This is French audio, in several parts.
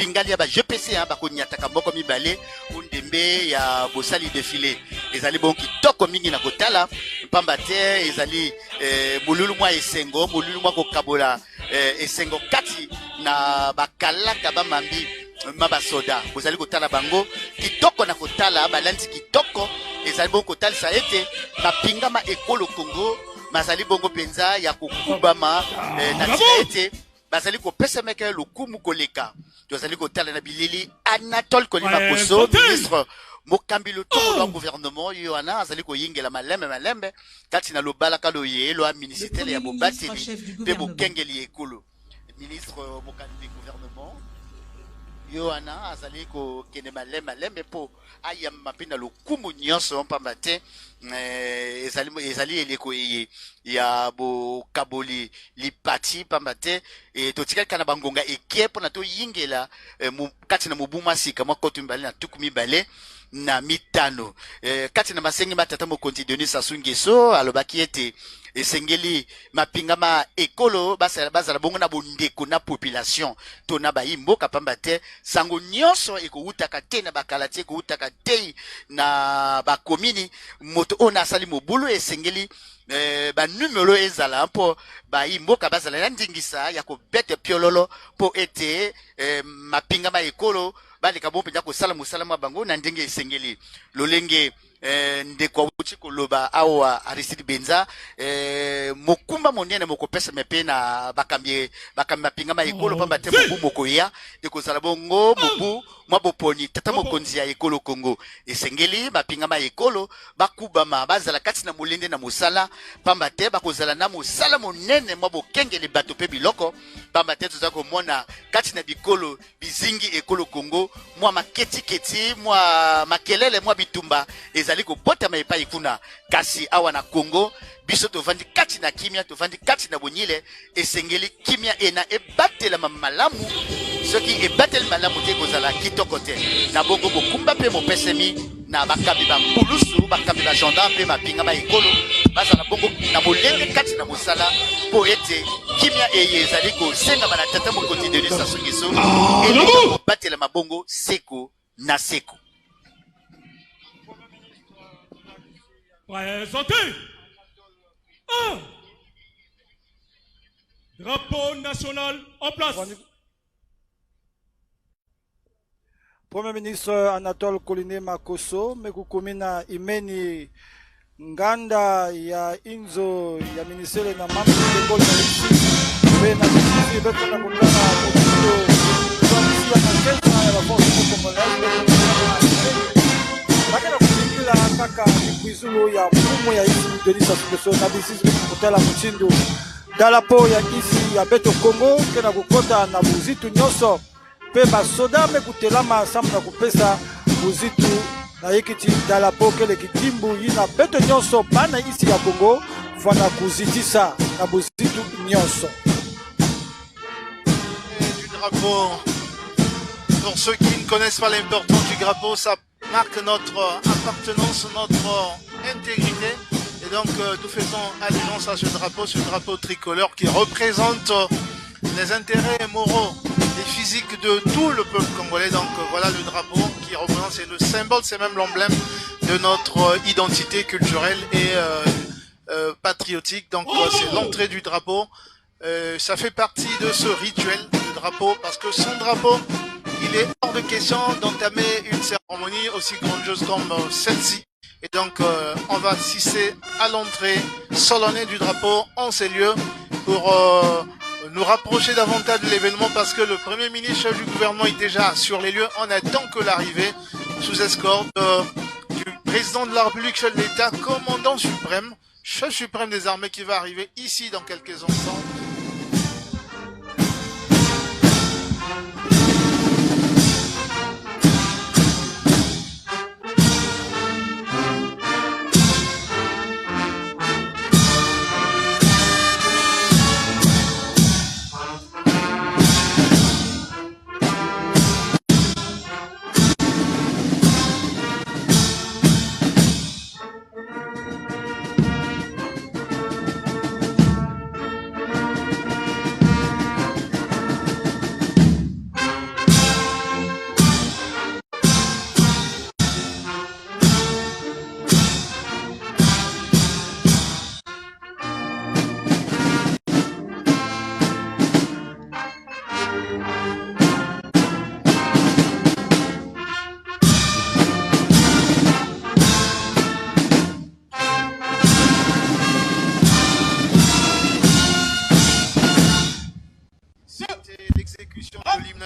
bingali ya ba GPC ba ko nyataka moko mibale undembe ya bosali défilé ezali bon kitoko mingi na kotala pamba te ezali mululu mwa esengo mululu mwa ko kabola esengo kati na bakalaka ba mambi maba soda bozali kotala bango kitoko na kotala balandi kitoko ezali bon kotala sa ete mapinga ma ekolo Congo mazali bongo penza ya kokubama na ete bazali kopesa meke lokumu koleka tozali kotala na bilili Anatole Kolima Koso ministre mokambi lotongo lwa gouvernement yoana azali koyingela malembe kati na lobala kalo yelo a ministère ya bobateli pe bokengeli ekolo ministre mokambi gouvernement yoana azali ko kene malembe po ayamba pina lokumu nyonso pamba te ezali eleko ya bo kaboli lipati pamba te totika kana bangonga ekepo na to yingela kati na mobuma sika mwa kotu mbali na tuku mibale na mitano kati na masengi matata mokonzi Denis Sassou Nguesso alobaki ete esengeli mapinga ma ekolo bazala bongo na bondeko na population to na ba imboka pamba te sango nyonso ekowutaka te na bakala te ekowutaka te na bakomini moto ona asali mobulu esengeli ba numero ezala mpo ba imboka bazala na ndingisa ya kobete piololo po ete mapinga ma ekolo baleka bo penza kosala mosala mwa bango na ndenge esengeli lolenge ndeko wuti koloba awa Aristide Benza mokumba monene mokopesa mepe na bakambi mapinga ma ekolo pamba te mobu mokoya ekozala bongo mobu mwa boponi tata mokonzi ya ekolo Congo esengeli mapinga ma ekolo bakubama bazala kati na molende na mosala pamba te bakozala na mosala monene mwa bokengeli bato pe biloko pamba te tozala komona kati na bikolo bizingi ekolo Congo mwa maketi mwa makelele mwa bitumba ezali kobotama epai kuna kasi awa na Congo biso tovandi kati na kimia tovandi kati na bonyile esengeli kimia ena ebatela malamu soki ebatela malamu te kozala kitoko te na bongo bokumba pe mopesemi na bakambi ba mbulusu bakambi ba gendarme pe mapinga ma ekolo bazala bongo na molenge kati na mosala po ete kimia ezali kosenga na tata mokonzi Denis Sassou Nguesso eloko batela mabongo seko na seko. Ouais, santé. Drapeau national en place. Premier ministre Anatole Kolima Koso mekukumina imeni nganda ya inzo ya ministere na mambo ya ekolo na sisi beto na kundana kwa ya kesa ya force congolaise bakela kusikila kaka kwizulu ya mfumo ya isi Denis Sassou Nguesso na bisisi kutela mchindo dalapo ya isi ya beto Congo kena kukota na buzitu nyoso pe basoda mekutelama samu na kupesa buzitu na yekiti dalapo kele kitimbu yina beto nyoso bana isi ya Congo fana kuzitisa na buzitu nyoso. Du drapeau, pour ceux qui ne connaissent pas l'importance du drapeau, ça marque notre appartenance, notre intégrité. Et donc nous faisons allégeance à ce drapeau tricolore qui représente les intérêts moraux et physiques de tout le peuple congolais. Donc voilà le drapeau qui représente, c'est le symbole, c'est même l'emblème de notre identité culturelle et patriotique. Donc c'est l'entrée du drapeau. Ça fait partie de ce rituel du drapeau parce que son drapeau, il est hors de question d'entamer une cérémonie aussi grandiose comme celle-ci. Et donc, on va assister à l'entrée solennelle du drapeau en ces lieux pour nous rapprocher davantage de l'événement parce que le Premier ministre du gouvernement est déjà sur les lieux. On attend que l'arrivée sous escorte du président de la République, chef de l'État, commandant suprême, chef suprême des armées qui va arriver ici dans quelques instants.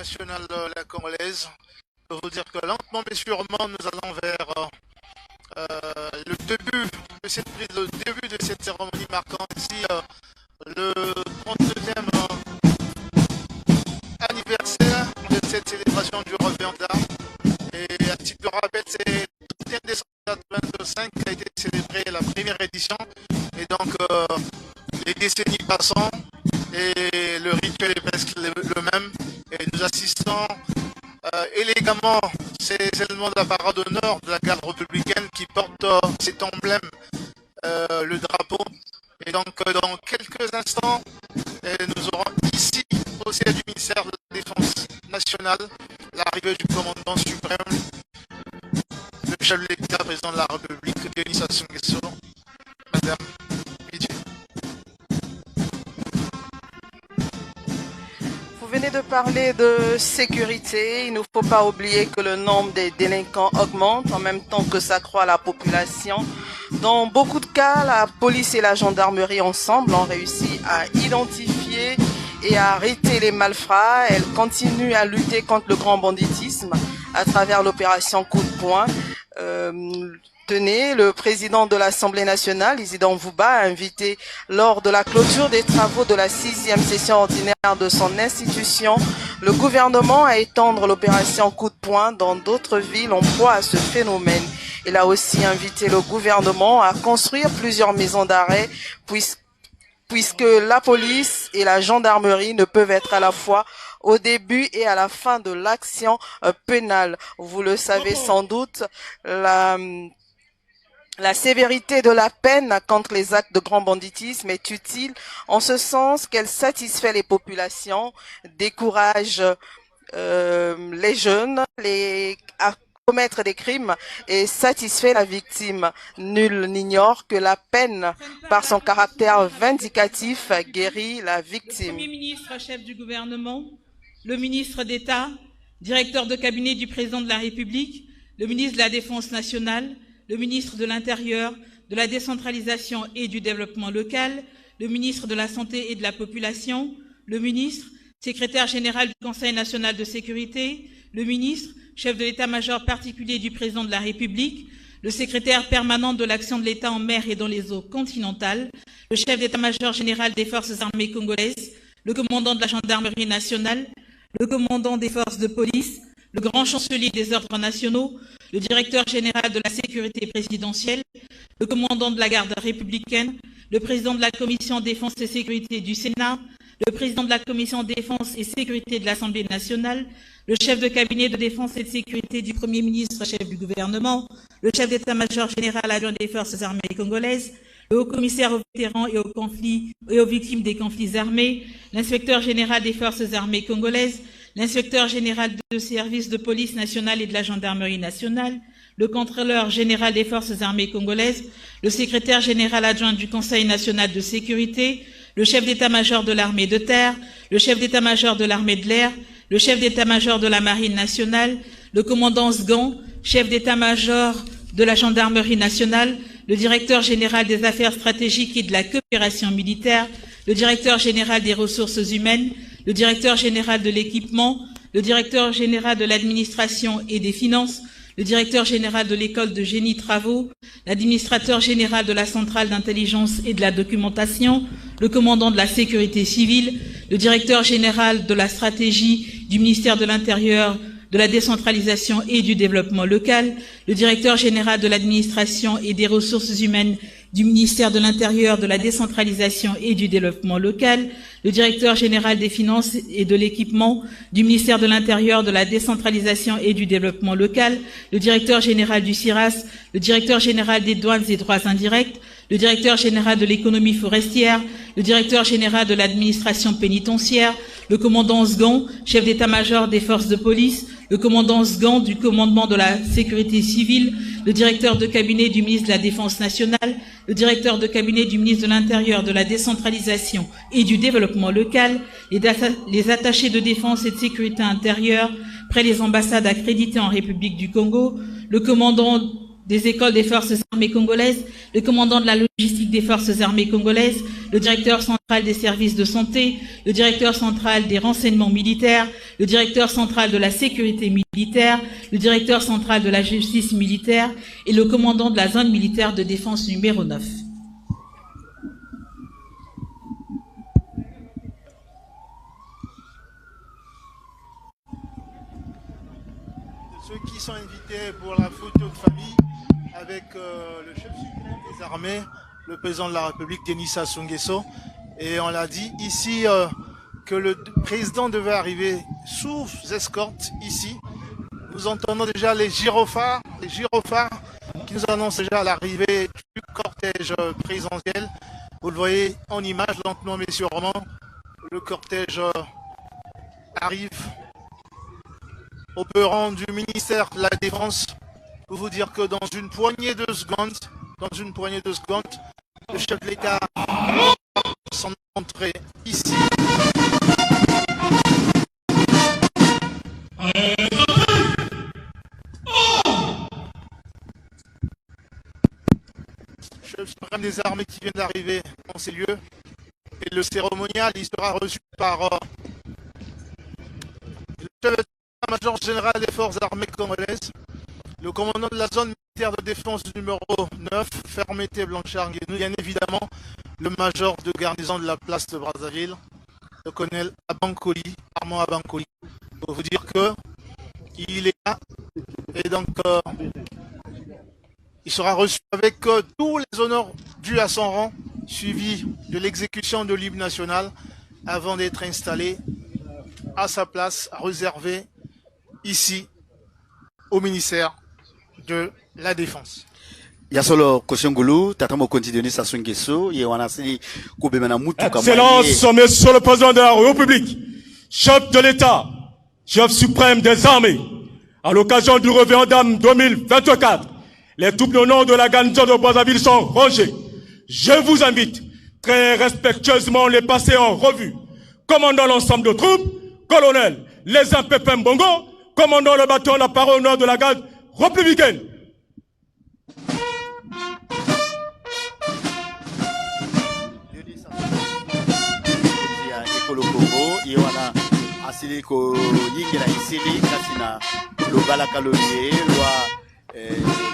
nationale la congolaise. Je peux vous dire que lentement mais sûrement, nous allons vers le début de cette cérémonie marquant ici le 32e anniversaire de cette célébration du revers d'armes. Et à titre de rappel, c'est le 31 décembre 2025 qui a été célébrée la première édition. Et donc, les décennies passant, et le rituel est presque le même. Et nous assistons élégamment ces éléments de la parade d'honneur de la garde républicaine qui porte cet emblème, le drapeau. Et donc, dans quelques instants, nous aurons ici, au siège du ministère de la Défense nationale, l'arrivée du commandant suprême, le chef de l'État, président de la République, Denis Sassou Nguesso, Madame Pidgey. Vous venez de parler de sécurité. Il ne faut pas oublier que le nombre des délinquants augmente en même temps que s'accroît la population. Dans beaucoup de cas, la police et la gendarmerie ensemble ont réussi à identifier et à arrêter les malfrats. Elles continuent à lutter contre le grand banditisme à travers l'opération Coup de poing. Tenez, le président de l'Assemblée nationale, Isidore Mvouba, a invité lors de la clôture des travaux de la 6e session ordinaire de son institution, le gouvernement à étendre l'opération Coup de poing dans d'autres villes en proie à ce phénomène. Il a aussi invité le gouvernement à construire plusieurs maisons d'arrêt puisque la police et la gendarmerie ne peuvent être à la fois au début et à la fin de l'action pénale. Vous le savez sans doute, la sévérité de la peine contre les actes de grand banditisme est utile en ce sens qu'elle satisfait les populations, décourage les jeunes à commettre des crimes et satisfait la victime. Nul n'ignore que la peine, par son caractère vindicatif, guérit la victime. Le Premier ministre, chef du gouvernement, le ministre d'État, directeur de cabinet du président de la République, le ministre de la Défense nationale, le ministre de l'Intérieur, de la décentralisation et du développement local, le ministre de la Santé et de la Population, le ministre, secrétaire général du Conseil national de sécurité, le ministre, chef de l'état-major particulier du président de la République, le secrétaire permanent de l'action de l'État en mer et dans les eaux continentales, le chef d'état-major général des forces armées congolaises, le commandant de la gendarmerie nationale, le commandant des forces de police, le grand chancelier des ordres nationaux, le directeur général de la sécurité présidentielle, le commandant de la garde républicaine, le président de la commission défense et sécurité du Sénat, le président de la commission défense et sécurité de l'Assemblée nationale, le chef de cabinet de défense et de sécurité du Premier ministre, chef du gouvernement, le chef d'état-major général adjoint des forces armées congolaises, le haut-commissaire aux vétérans et aux conflits et aux victimes des conflits armés, l'inspecteur général des forces armées congolaises, l'inspecteur général de service de police nationale et de la gendarmerie nationale, le contrôleur général des forces armées congolaises, le secrétaire général adjoint du Conseil national de sécurité, le chef d'état-major de l'armée de terre, le chef d'état-major de l'armée de l'air, le chef d'état-major de la marine nationale, le commandant SGAN, chef d'état-major de la gendarmerie nationale, le directeur général des affaires stratégiques et de la coopération militaire, le directeur général des ressources humaines, le directeur général de l'équipement, le directeur général de l'administration et des finances, le directeur général de l'école de génie travaux, l'administrateur général de la centrale d'intelligence et de la documentation, le commandant de la sécurité civile, le directeur général de la stratégie du ministère de l'Intérieur, de la décentralisation et du développement local, le directeur général de l'administration et des ressources humaines du ministère de l'Intérieur, de la décentralisation et du développement local, le directeur général des finances et de l'équipement du ministère de l'Intérieur, de la décentralisation et du développement local, le directeur général du CIRAS, le directeur général des douanes et droits indirects, le directeur général de l'économie forestière, le directeur général de l'administration pénitentiaire, le commandant SGAN, chef d'état-major des forces de police, le commandant SGAN du commandement de la sécurité civile, le directeur de cabinet du ministre de la Défense nationale, le directeur de cabinet du ministre de l'Intérieur, de la décentralisation et du développement local, les attachés de défense et de sécurité intérieure près les ambassades accréditées en République du Congo, le commandant des écoles des forces armées congolaises, le commandant de la logistique des forces armées congolaises, le directeur central des services de santé, le directeur central des renseignements militaires, le directeur central de la sécurité militaire, le directeur central de la justice militaire et le commandant de la zone militaire de défense numéro 9. Ceux qui sont invités pour la photo de famille avec le chef suprême des armées, le président de la République, Denis Sassou Nguesso. Et on l'a dit ici que le président devait arriver sous escorte ici. Nous entendons déjà les gyrophares qui nous annoncent déjà l'arrivée du cortège présidentiel. Vous le voyez en image, lentement mais sûrement. Le cortège arrive au perron du ministère de la Défense pour vous dire que dans une poignée de secondes, le chef de l'État s'en entrée ici. Chef suprême des armées qui vient d'arriver en ces lieux. Et le cérémonial, il sera reçu par le chef d'état-major général des forces armées congolaises, le commandant de la zone militaire de défense numéro 9, Fermeté Blanchard Nguenou, bien évidemment le major de garnison de la place de Brazzaville, le colonel Abankoli, Armand Abankoli, pour vous dire que il est là et donc il sera reçu avec tous les honneurs dus à son rang, suivi de l'exécution de l'hymne national avant d'être installé à sa place réservée ici au ministère de la Défense. Yasolo Koshongulu, Tatamo continue Sassou Nguesso, Yewanasi Koubemana Moutuka. Excellence, Monsieur le Président de la République, chef de l'État, chef suprême des armées, à l'occasion du référendum 2024, les troupes au nom de la garnison de Brazzaville sont rangées. Je vous invite très respectueusement les passer en revue. Commandant l'ensemble de troupes, colonel, les Pépin Bongo, commandant le bâton la parole au nord de la garde républicaine. Yewana asili ko yingira isili kasina lo balaka lo ye lo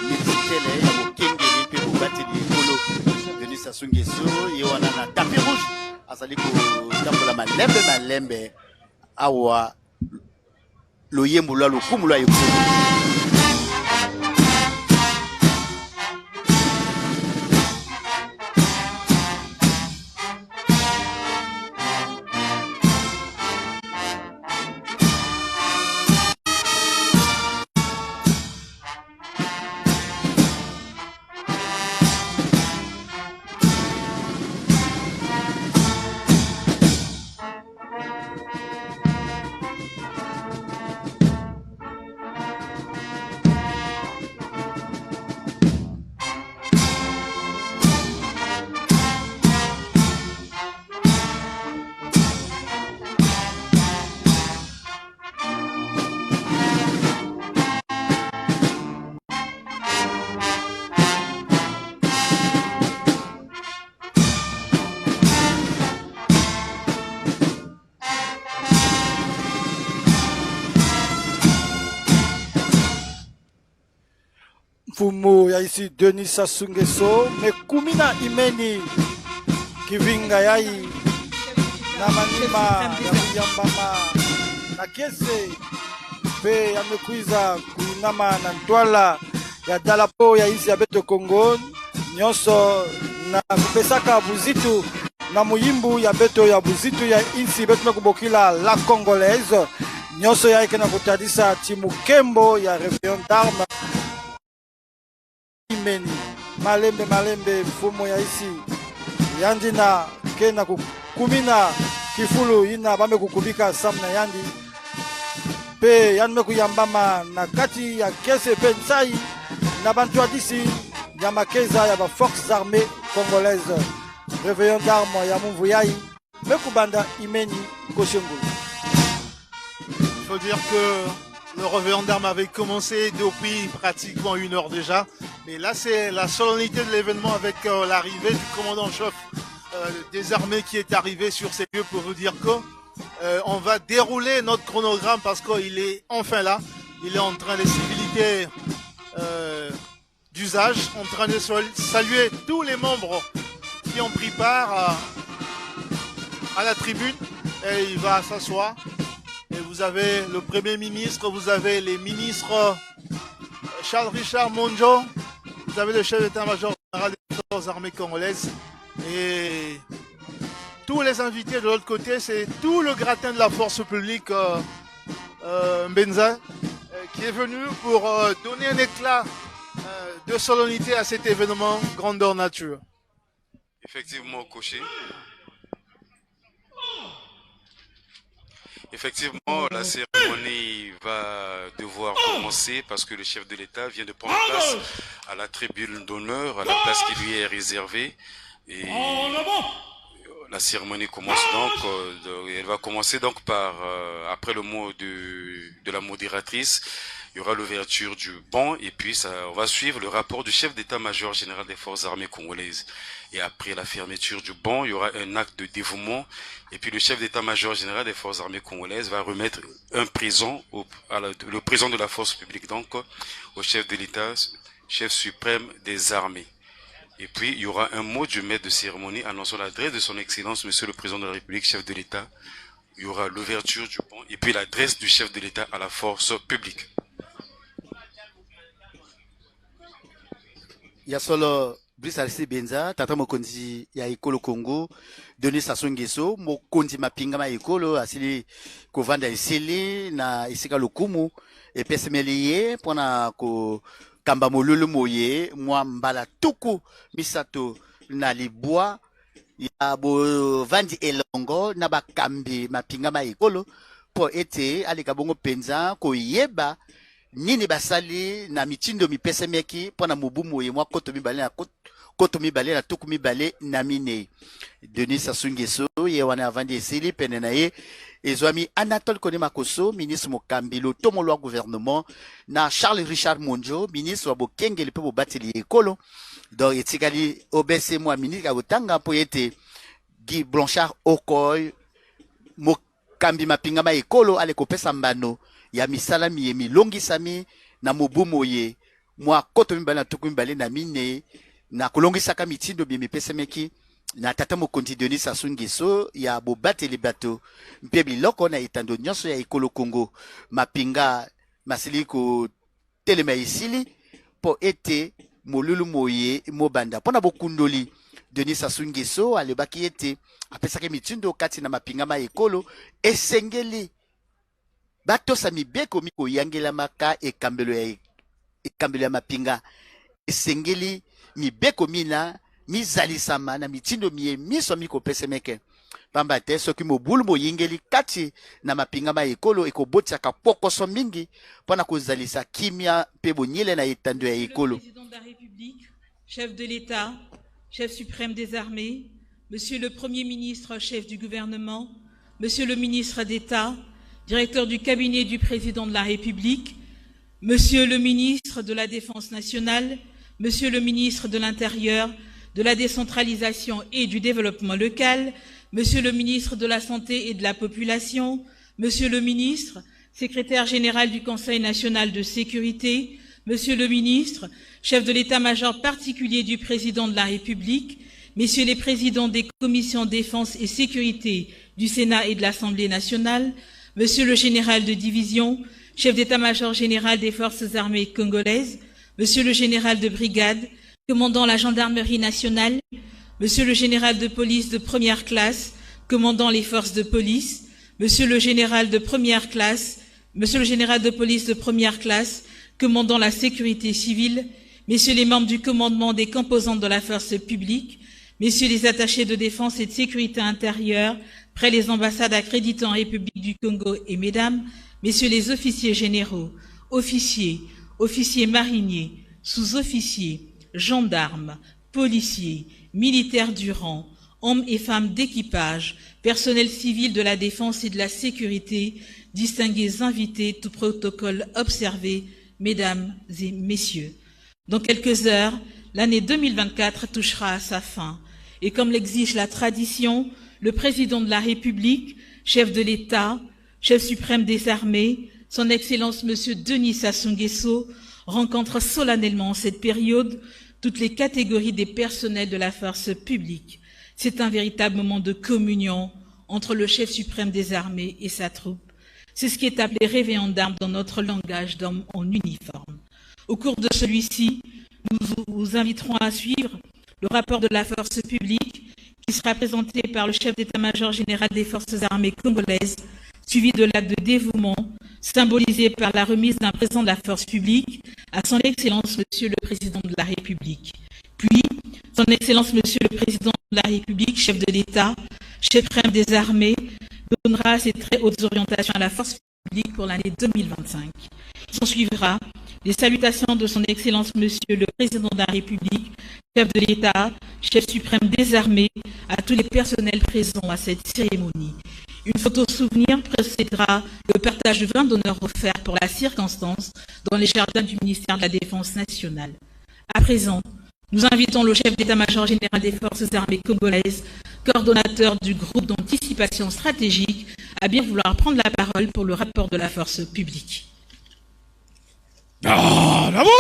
militele ya bokengeli pe bobateli ekolo Denis Sassou Nguesso yewana na tapis rouge asali ko tambola malembe awa lo yembula lo kumula ekolo. Fumo ya ici Denis Sassou Nguesso me kumina imeni kivinga yai na manima ya kuyambama na kese pe yamekuiza kuinama na ntwala ya dalapo ya ici ya beto Congo nyonso na kupesaka buzitu na muyimbu ya beto ya buzitu ya insi beto na kubokila la congolaise nyonso ya ikena kutadisa timu kembo ya réveillon d'armes imeni malembe mfumo ya isi yandi na kena kukumina kifulu ina bame kukubika samna yandi pe yanme kuyambama na kati ya kese pe nsai na bantu adisi ya makeza ya ba forces armées congolaises réveillon d'armes ya mumvu yai mekubanda imeni Koshongulu. Il faut dire que Le réveillon d'armes avait commencé depuis pratiquement 1 heure déjà. Mais là, c'est la solennité de l'événement avec l'arrivée du commandant-chef des armées qui est arrivé sur ces lieux pour vous dire que on va dérouler notre chronogramme parce qu'il est enfin là. Il est en train de civilité d'usage, en train de saluer tous les membres qui ont pris part à la tribune. Et il va s'asseoir. Et vous avez le Premier ministre, vous avez les ministres Charles Richard Monjo, vous avez le chef d'état-major général des forces armées congolaises. Et tous les invités de l'autre côté, c'est tout le gratin de la force publique Mbenza qui est venu pour donner un éclat de solennité à cet événement grandeur nature. Effectivement, coché. Effectivement, la cérémonie va devoir commencer parce que le chef de l'État vient de prendre place à la tribune d'honneur, à la place qui lui est réservée. Et la cérémonie commence donc, elle va commencer donc par, après le mot de la modératrice, il y aura l'ouverture du banc et puis on va suivre le rapport du chef d'état-major général des forces armées congolaises. Et après la fermeture du banc, il y aura un acte de dévouement. Et puis le chef d'état-major général des forces armées congolaises va remettre un présent, le présent de la force publique, donc au chef de l'État, chef suprême des armées. Et puis il y aura un mot du maître de cérémonie annonçant l'adresse de son excellence, monsieur le président de la République, chef de l'État. Il y aura l'ouverture du banc et puis l'adresse du chef de l'État à la force publique. Il y a solo Brice Arisi Benza, tata mokonzi ya ekolo Congo, Denis Sassou Nguesso, mokonzi mapinga ma ekolo asili kovanda esili na isika lokumu epesemeliye pona ko kamba molulu moye mwa mbala tuku misato na libwa ya bo vandi elongo na bakambi mapinga ma ekolo po ete alika bongo penza ko yeba nini basali na mitindo mipesemeki pona mubu moye mwa koto mibale na tuku mibale na mine. Denis Sassou Nguesso ye wana avandi esili pene na ye ezwami Anatole Konema Koso, ministre mokambi lotomo lwa gouvernement, na Charles Richard Monjo, ministre wa bokengeli pe bobateli ekolo. Donc etikali obese mwa ministre ka botanga po ete Guy Blanchard Okoy mokambi mapinga ma ekolo ale kopesa mbano ya misala miye milongisami na mubu moye mwa koto mibale na tuku mibale na mine na kolongisaka mitindo bie mipesemeki na tata mokonzi Denis Sassou Nguesso ya bobateli bato mpe biloko na etando nyonso ya ekolo Congo mapinga masili ko telema isili po ete molulu moye mobanda pona bokundoli. Denis Sassou Nguesso alebaki ete apesaki mitindo kati na mapinga ma ekolo esengeli batosa mibeko miko yangela maka ekambelo ya mapinga esengeli mibeko mina mizalisama na mitindo mie miso miko pesemeke pamba te soki mobulu moyingeli kati na mapinga ma ekolo ekobotiaka pokoso mingi pona kozalisa kimia pe bonyele na etando ya ekolo. Président de la République, chef de l'État, chef suprême des armées, monsieur le Premier ministre, chef du gouvernement, monsieur le ministre d'État, directeur du cabinet du président de la République, monsieur le ministre de la Défense nationale, monsieur le ministre de l'Intérieur, de la décentralisation et du développement local, monsieur le ministre de la Santé et de la Population, monsieur le ministre, secrétaire général du Conseil national de sécurité, monsieur le ministre, chef de l'état-major particulier du président de la République, messieurs les présidents des commissions défense et sécurité du Sénat et de l'Assemblée nationale, monsieur le général de division, chef d'état-major général des forces armées congolaises, monsieur le général de brigade, commandant la gendarmerie nationale, monsieur le général de police de première classe, commandant les forces de police, monsieur le général de première classe, monsieur le général de police de première classe, commandant la sécurité civile, messieurs les membres du commandement des composantes de la force publique, messieurs les attachés de défense et de sécurité intérieure, près les ambassades accréditées en République du Congo et mesdames, messieurs les officiers généraux, officiers, officiers mariniers, sous-officiers, gendarmes, policiers, militaires du rang, hommes et femmes d'équipage, personnel civil de la défense et de la sécurité, distingués invités, tout protocole observé, mesdames et messieurs. Dans quelques heures, l'année 2024 touchera à sa fin. Et comme l'exige la tradition, le président de la République, chef de l'État, chef suprême des armées, son Excellence Monsieur Denis Sassou Nguesso, rencontre solennellement en cette période toutes les catégories des personnels de la force publique. C'est un véritable moment de communion entre le chef suprême des armées et sa troupe. C'est ce qui est appelé réveillon d'armes dans notre langage d'hommes en uniforme. Au cours de celui-ci, nous vous inviterons à suivre le rapport de la force publique qui sera présenté par le chef d'état-major général des forces armées congolaises, suivi de l'acte de dévouement, symbolisé par la remise d'un président de la force publique à son Excellence Monsieur le Président de la République. Puis, son Excellence Monsieur le Président de la République, chef de l'État, chef suprême des armées, donnera ses très hautes orientations à la force publique pour l'année 2025. S'en suivra les salutations de son Excellence Monsieur le Président de la République, chef de l'État, chef suprême des armées, à tous les personnels présents à cette cérémonie. Une photo souvenir précédera le partage de vin d'honneur offert pour la circonstance dans les jardins du ministère de la Défense nationale. À présent, nous invitons le chef d'état-major général des forces armées congolaises, coordonnateur du groupe d'anticipation stratégique, à bien vouloir prendre la parole pour le rapport de la force publique. Ah, bravo!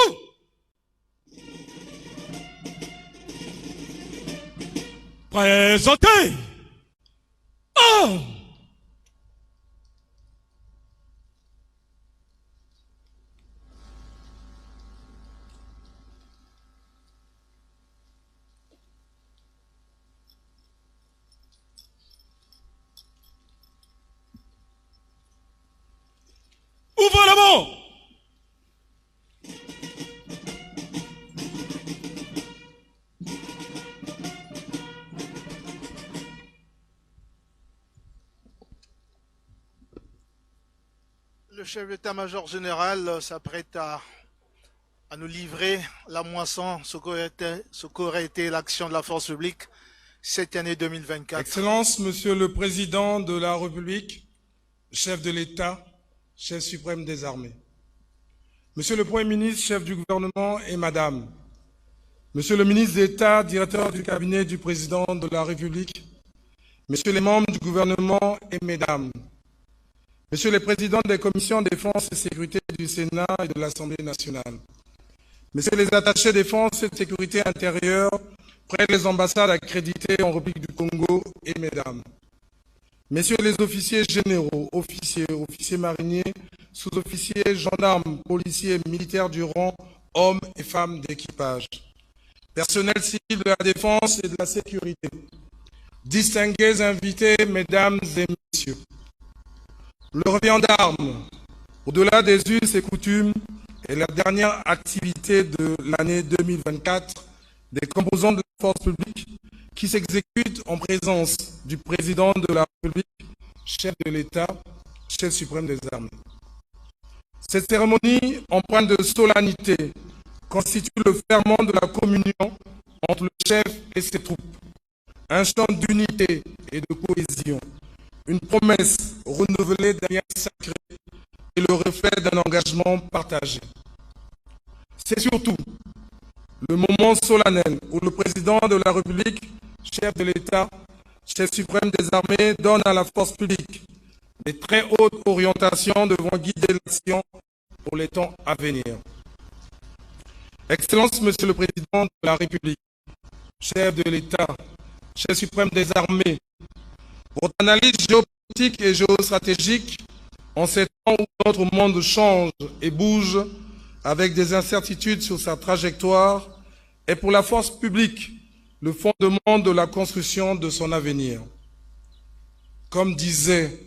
Présentez! Oh! Ouvrez la main! Le chef d'état-major général s'apprête à nous livrer la moisson, ce qu'aurait été l'action de la force publique cette année 2024. Excellence, Monsieur le Président de la République, chef de l'État, chef suprême des armées. Monsieur le Premier ministre, chef du gouvernement et Madame, Monsieur le ministre d'État, directeur du cabinet du Président de la République, Messieurs les membres du gouvernement et Mesdames, Messieurs les présidents des commissions défense et sécurité du Sénat et de l'Assemblée nationale, Messieurs les attachés défense et de sécurité intérieure près des ambassades accréditées en République du Congo et Mesdames, Messieurs les officiers généraux, officiers, officiers mariniers, sous-officiers, gendarmes, policiers, militaires du rang, hommes et femmes d'équipage, personnel civil de la défense et de la sécurité, distingués invités, mesdames et messieurs. Le réveillon d'armes, au-delà des us et coutumes, est la dernière activité de l'année 2024 des composants de la force publique qui s'exécute en présence du président de la République, chef de l'État, chef suprême des armées. Cette cérémonie, empreinte de solennité, constitue le ferment de la communion entre le chef et ses troupes, un chant d'unité et de cohésion, une promesse renouvelée d'un lien sacré et le reflet d'un engagement partagé. C'est surtout le moment solennel où le président de la République, chef de l'État, chef suprême des armées, donne à la force publique les très hautes orientations devant guider l'action pour les temps à venir. Excellence, Monsieur le Président de la République, chef de l'État, chef suprême des armées, votre analyse géopolitique et géostratégique en ces temps où notre monde change et bouge avec des incertitudes sur sa trajectoire est pour la force publique le fondement de la construction de son avenir. Comme disait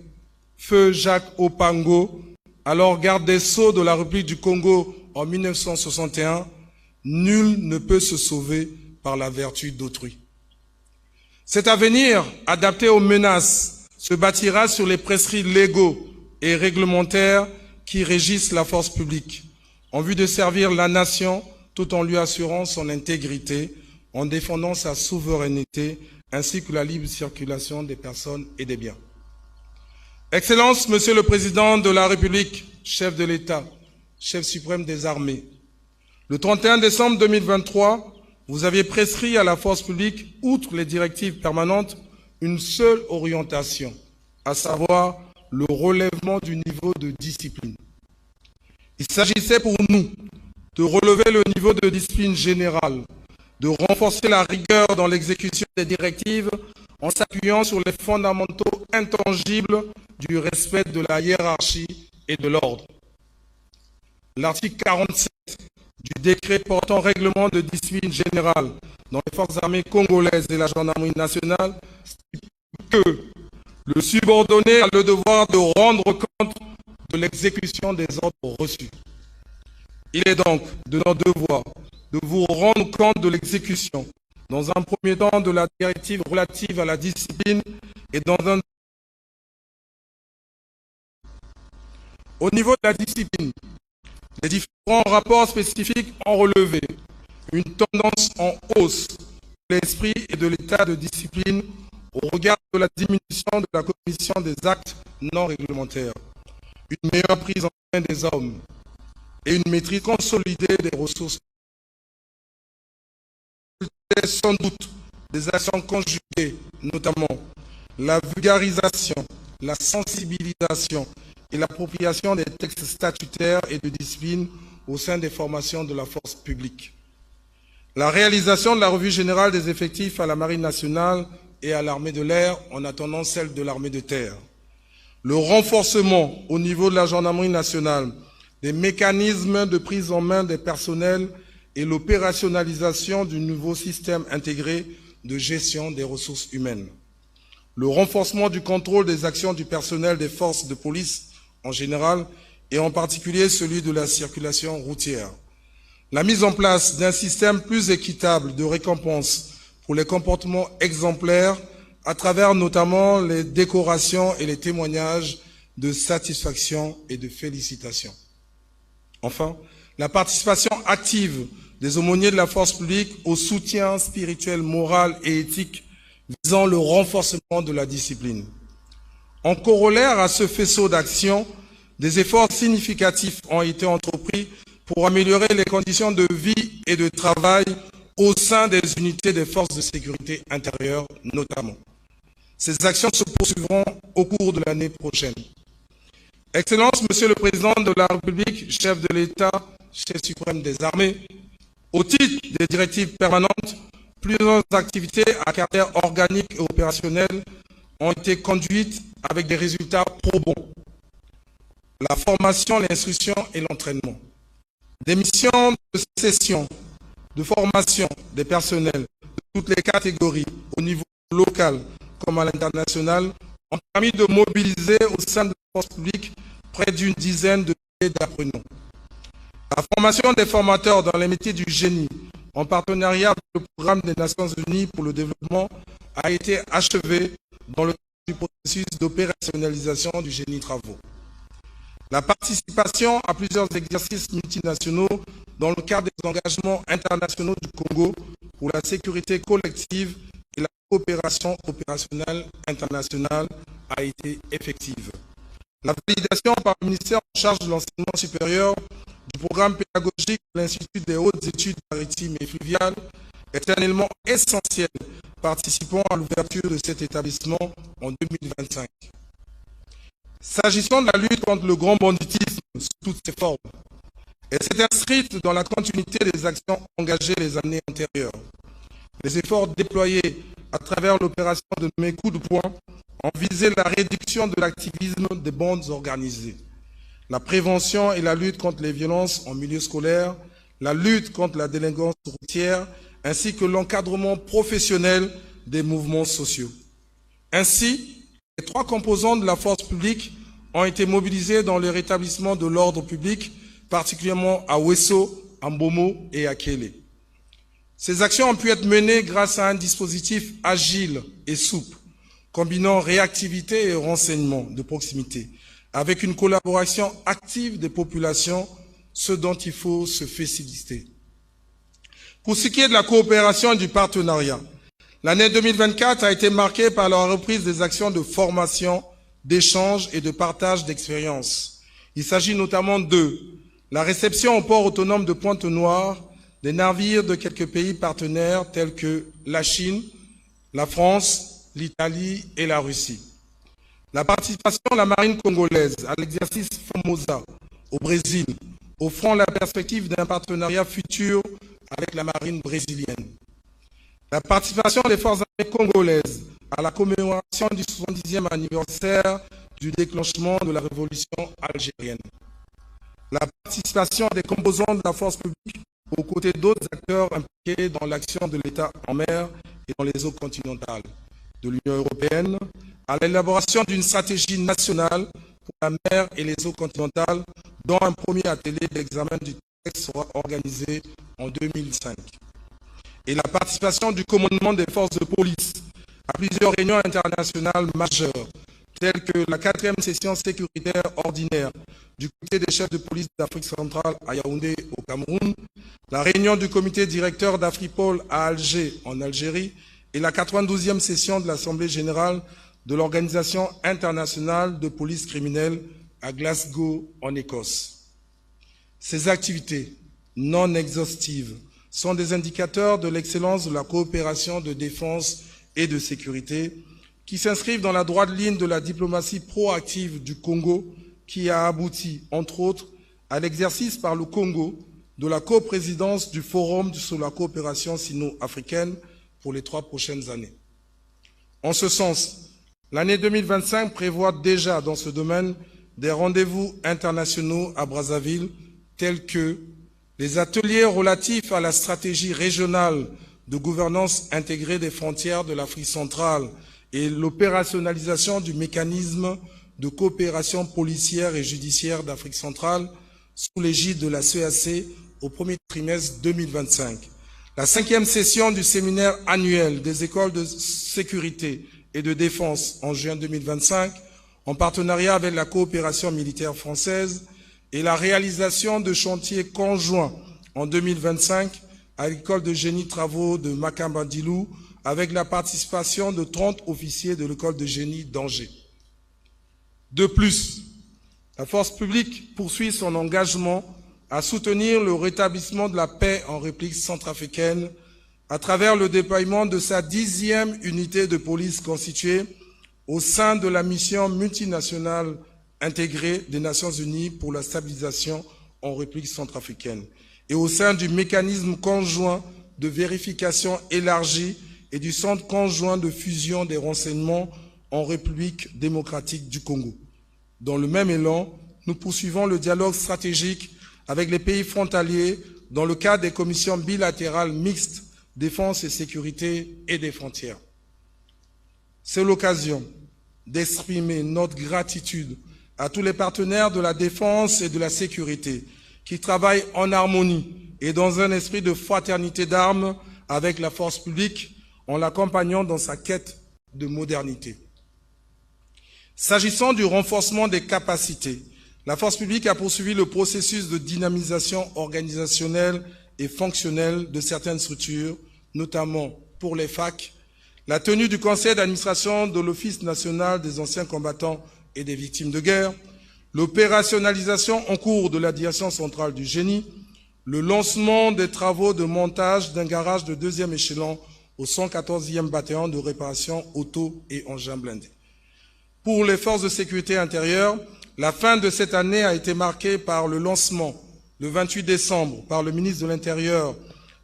Feu Jacques Opango, alors garde des Sceaux de la République du Congo en 1961, nul ne peut se sauver par la vertu d'autrui. Cet avenir, adapté aux menaces, se bâtira sur les prescrits légaux et réglementaires qui régissent la force publique, en vue de servir la nation tout en lui assurant son intégrité, en défendant sa souveraineté, ainsi que la libre circulation des personnes et des biens. Excellences, Monsieur le Président de la République, chef de l'État, chef suprême des armées, le 31 décembre 2023, vous aviez prescrit à la force publique, outre les directives permanentes, une seule orientation, à savoir le relèvement du niveau de discipline. Il s'agissait pour nous de relever le niveau de discipline générale, de renforcer la rigueur dans l'exécution des directives en s'appuyant sur les fondamentaux intangibles du respect de la hiérarchie et de l'ordre. L'article 47 du décret portant règlement de discipline générale dans les forces armées congolaises et la gendarmerie nationale stipule que le subordonné a le devoir de rendre compte de l'exécution des ordres reçus. Il est donc de notre devoir de vous rendre compte de l'exécution, dans un premier temps de la directive relative à la discipline et dans un... Au niveau de la discipline, les différents rapports spécifiques ont relevé une tendance en hausse de l'esprit et de l'état de discipline au regard de la diminution de la commission des actes non réglementaires, une meilleure prise en main des hommes et une maîtrise consolidée des ressources. Sans doute des actions conjuguées, notamment la vulgarisation, la sensibilisation et l'appropriation des textes statutaires et de discipline au sein des formations de la force publique. La réalisation de la revue générale des effectifs à la Marine nationale et à l'armée de l'air en attendant celle de l'armée de terre. Le renforcement au niveau de la gendarmerie nationale des mécanismes de prise en main des personnels et l'opérationnalisation du nouveau système intégré de gestion des ressources humaines. Le renforcement du contrôle des actions du personnel des forces de police en général et en particulier celui de la circulation routière. La mise en place d'un système plus équitable de récompense pour les comportements exemplaires à travers notamment les décorations et les témoignages de satisfaction et de félicitations. Enfin, la participation active des aumôniers de la force publique au soutien spirituel, moral et éthique visant le renforcement de la discipline. En corollaire à ce faisceau d'action, des efforts significatifs ont été entrepris pour améliorer les conditions de vie et de travail au sein des unités des forces de sécurité intérieure notamment. Ces actions se poursuivront au cours de l'année prochaine. Excellences, Monsieur le Président de la République, chef de l'État, chef suprême des armées, au titre des directives permanentes, plusieurs activités à caractère organique et opérationnel ont été conduites avec des résultats probants. La formation, l'instruction et l'entraînement. Des missions de session, de formation des personnels de toutes les catégories, au niveau local comme à l'international, ont permis de mobiliser au sein de la force publique près d'une dizaine de milliers d'apprenants. La formation des formateurs dans les métiers du génie, en partenariat avec le programme des Nations Unies pour le développement, a été achevée dans le cadre du processus d'opérationnalisation du génie travaux. La participation à plusieurs exercices multinationaux dans le cadre des engagements internationaux du Congo pour la sécurité collective et la coopération opérationnelle internationale a été effective. La validation par le ministère en charge de l'enseignement supérieur du programme pédagogique de l'Institut des hautes études maritimes et fluviales est un élément essentiel participant à l'ouverture de cet établissement en 2025. S'agissant de la lutte contre le grand banditisme sous toutes ses formes, elle s'est inscrite dans la continuité des actions engagées les années antérieures. Les efforts déployés à travers l'opération de mes coups de poing ont visé la réduction de l'activisme des bandes organisées, la prévention et la lutte contre les violences en milieu scolaire, la lutte contre la délinquance routière, ainsi que l'encadrement professionnel des mouvements sociaux. Ainsi, les trois composants de la force publique ont été mobilisés dans le rétablissement de l'ordre public, particulièrement à Wesso, à Mbomo et à Kélé. Ces actions ont pu être menées grâce à un dispositif agile et souple, combinant réactivité et renseignement de proximité, avec une collaboration active des populations, ce dont il faut se féliciter. Pour ce qui est de la coopération et du partenariat, L'année 2024 a été marquée par la reprise des actions de formation, d'échange et de partage d'expériences. Il s'agit notamment de la réception au port autonome de Pointe-Noire des navires de quelques pays partenaires tels que la Chine, la France, l'Italie et la Russie. La participation de la marine congolaise à l'exercice Formosa au Brésil, offrant la perspective d'un partenariat futur avec la marine brésilienne. La participation des forces armées congolaises à la commémoration du 70e anniversaire du déclenchement de la révolution algérienne. La participation des composants de la force publique aux côtés d'autres acteurs impliqués dans l'action de l'État en mer et dans les eaux continentales de l'Union européenne, à l'élaboration d'une stratégie nationale pour la mer et les eaux continentales, dont un premier atelier d'examen du texte sera organisé en 2005. Et la participation du commandement des forces de police à plusieurs réunions internationales majeures, telles que la 4e session sécuritaire ordinaire du comité des chefs de police d'Afrique centrale à Yaoundé au Cameroun, la réunion du comité directeur d'Afripol à Alger en Algérie et la 92e session de l'Assemblée générale de l'Organisation internationale de police criminelle à Glasgow en Écosse. Ces activités non exhaustives sont des indicateurs de l'excellence de la coopération de défense et de sécurité qui s'inscrivent dans la droite ligne de la diplomatie proactive du Congo qui a abouti, entre autres, à l'exercice par le Congo de la coprésidence du Forum sur la coopération sino-africaine pour les 3 prochaines années. En ce sens, l'année 2025 prévoit déjà dans ce domaine des rendez-vous internationaux à Brazzaville tels que les ateliers relatifs à la stratégie régionale de gouvernance intégrée des frontières de l'Afrique centrale et l'opérationnalisation du mécanisme de coopération policière et judiciaire d'Afrique centrale sous l'égide de la CEAC au premier trimestre 2025. La 5e session du séminaire annuel des écoles de sécurité et de défense en juin 2025, en partenariat avec la coopération militaire française, et la réalisation de chantiers conjoints en 2025 à l'école de génie travaux de Makamba-Dilou avec la participation de 30 officiers de l'école de génie d'Angers. De plus, la force publique poursuit son engagement à soutenir le rétablissement de la paix en République centrafricaine à travers le déploiement de sa 10e unité de police constituée au sein de la mission multinationale intégrée des Nations Unies pour la stabilisation en République centrafricaine et au sein du mécanisme conjoint de vérification élargie et du centre conjoint de fusion des renseignements en République démocratique du Congo. Dans le même élan, nous poursuivons le dialogue stratégique avec les pays frontaliers dans le cadre des commissions bilatérales mixtes défense et sécurité et des frontières. C'est l'occasion d'exprimer notre gratitude à tous les partenaires de la défense et de la sécurité qui travaillent en harmonie et dans un esprit de fraternité d'armes avec la force publique en l'accompagnant dans sa quête de modernité. S'agissant du renforcement des capacités, la force publique a poursuivi le processus de dynamisation organisationnelle et fonctionnelle de certaines structures, notamment pour les FAC, la tenue du conseil d'administration de l'Office national des anciens combattants et des victimes de guerre, l'opérationnalisation en cours de la direction centrale du génie, le lancement des travaux de montage d'un garage de 2e échelon au 114e bataillon de réparation auto et engins blindés. Pour les forces de sécurité intérieure, la fin de cette année a été marquée par le lancement, le 28 décembre, par le ministre de l'Intérieur,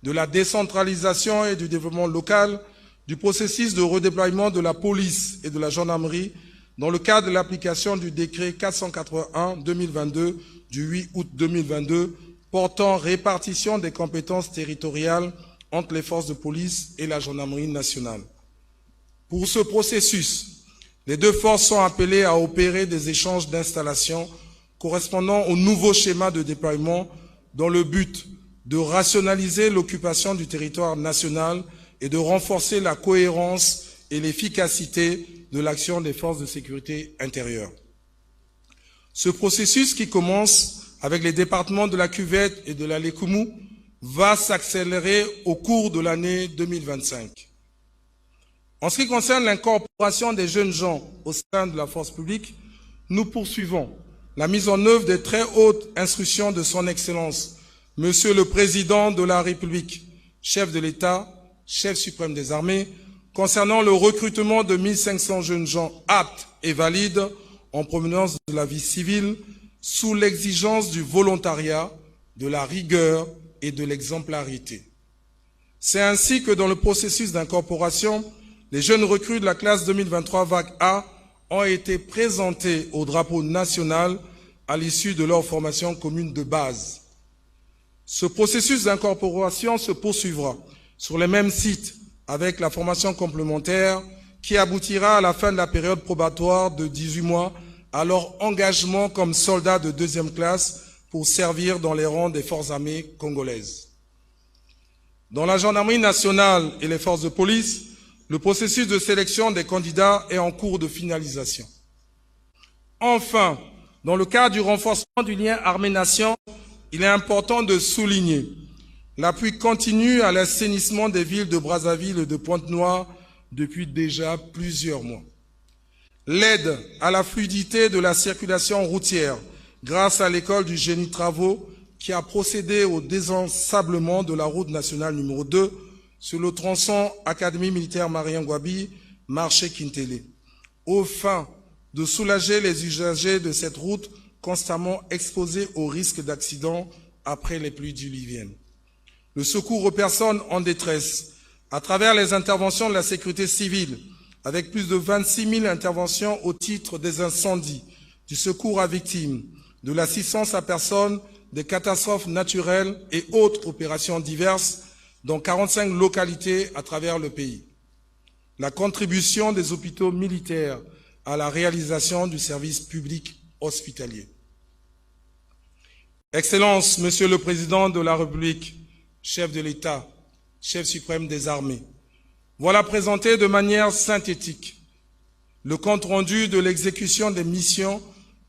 de la décentralisation et du développement local, du processus de redéploiement de la police et de la gendarmerie dans le cadre de l'application du décret 481-2022 du 8 août 2022 portant répartition des compétences territoriales entre les forces de police et la gendarmerie nationale. Pour ce processus, les deux forces sont appelées à opérer des échanges d'installation correspondant au nouveau schéma de déploiement dans le but de rationaliser l'occupation du territoire national et de renforcer la cohérence et l'efficacité de l'action des forces de sécurité intérieure. Ce processus qui commence avec les départements de la Cuvette et de la Lékoumou va s'accélérer au cours de l'année 2025. En ce qui concerne l'incorporation des jeunes gens au sein de la force publique, nous poursuivons la mise en œuvre des très hautes instructions de son Excellence, Monsieur le Président de la République, chef de l'État, chef suprême des armées, concernant le recrutement de 1500 jeunes gens aptes et valides en provenance de la vie civile, sous l'exigence du volontariat, de la rigueur et de l'exemplarité. C'est ainsi que dans le processus d'incorporation, les jeunes recrues de la classe 2023 vague A ont été présentés au drapeau national à l'issue de leur formation commune de base. Ce processus d'incorporation se poursuivra sur les mêmes sites avec la formation complémentaire qui aboutira à la fin de la période probatoire de 18 mois à leur engagement comme soldats de deuxième classe pour servir dans les rangs des forces armées congolaises. Dans la gendarmerie nationale et les forces de police, le processus de sélection des candidats est en cours de finalisation. Enfin, dans le cadre du renforcement du lien armée-nation, il est important de souligner l'appui continu à l'assainissement des villes de Brazzaville et de Pointe-Noire depuis déjà plusieurs mois. L'aide à la fluidité de la circulation routière grâce à l'école du génie travaux qui a procédé au désensablement de la route nationale numéro 2 sur le tronçon Académie militaire Marien-Gwabi, marché Kintélé, aux fins de soulager les usagers de cette route constamment exposés au risque d'accident après les pluies diluviennes. Le secours aux personnes en détresse, à travers les interventions de la sécurité civile, avec plus de 26 000 interventions au titre des incendies, du secours à victimes, de l'assistance à personnes, des catastrophes naturelles et autres opérations diverses dans 45 localités à travers le pays. La contribution des hôpitaux militaires à la réalisation du service public hospitalier. Excellences, Monsieur le Président de la République, chef de l'État, chef suprême des armées, voilà présenté de manière synthétique le compte-rendu de l'exécution des missions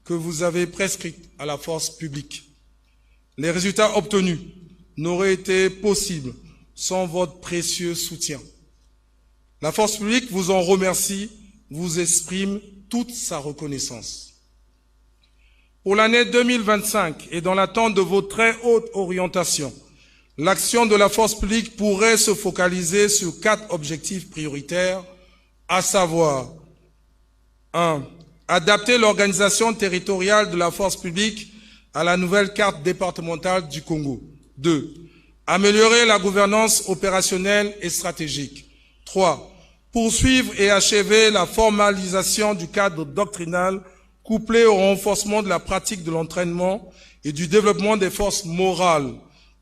que vous avez prescrites à la force publique. Les résultats obtenus n'auraient été possibles sans votre précieux soutien. La force publique vous en remercie, vous exprime toute sa reconnaissance. Pour l'année 2025 et dans l'attente de vos très hautes orientations, l'action de la force publique pourrait se focaliser sur 4 objectifs prioritaires, à savoir 1. Adapter l'organisation territoriale de la force publique à la nouvelle carte départementale du Congo. 2. Améliorer la gouvernance opérationnelle et stratégique. 3. Poursuivre et achever la formalisation du cadre doctrinal couplé au renforcement de la pratique de l'entraînement et du développement des forces morales,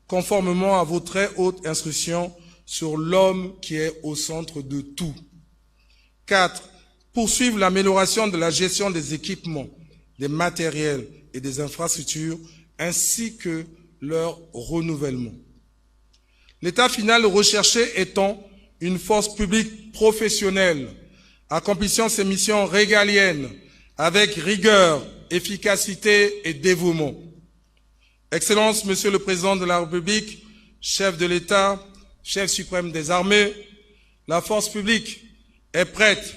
conformément à vos très hautes instructions sur l'homme qui est au centre de tout. 4. Poursuivre l'amélioration de la gestion des équipements, des matériels et des infrastructures, ainsi que leur renouvellement. L'état final recherché étant une force publique professionnelle, accomplissant ses missions régaliennes avec rigueur, efficacité et dévouement. Excellences, Monsieur le Président de la République, chef de l'État, chef suprême des armées, la force publique est prête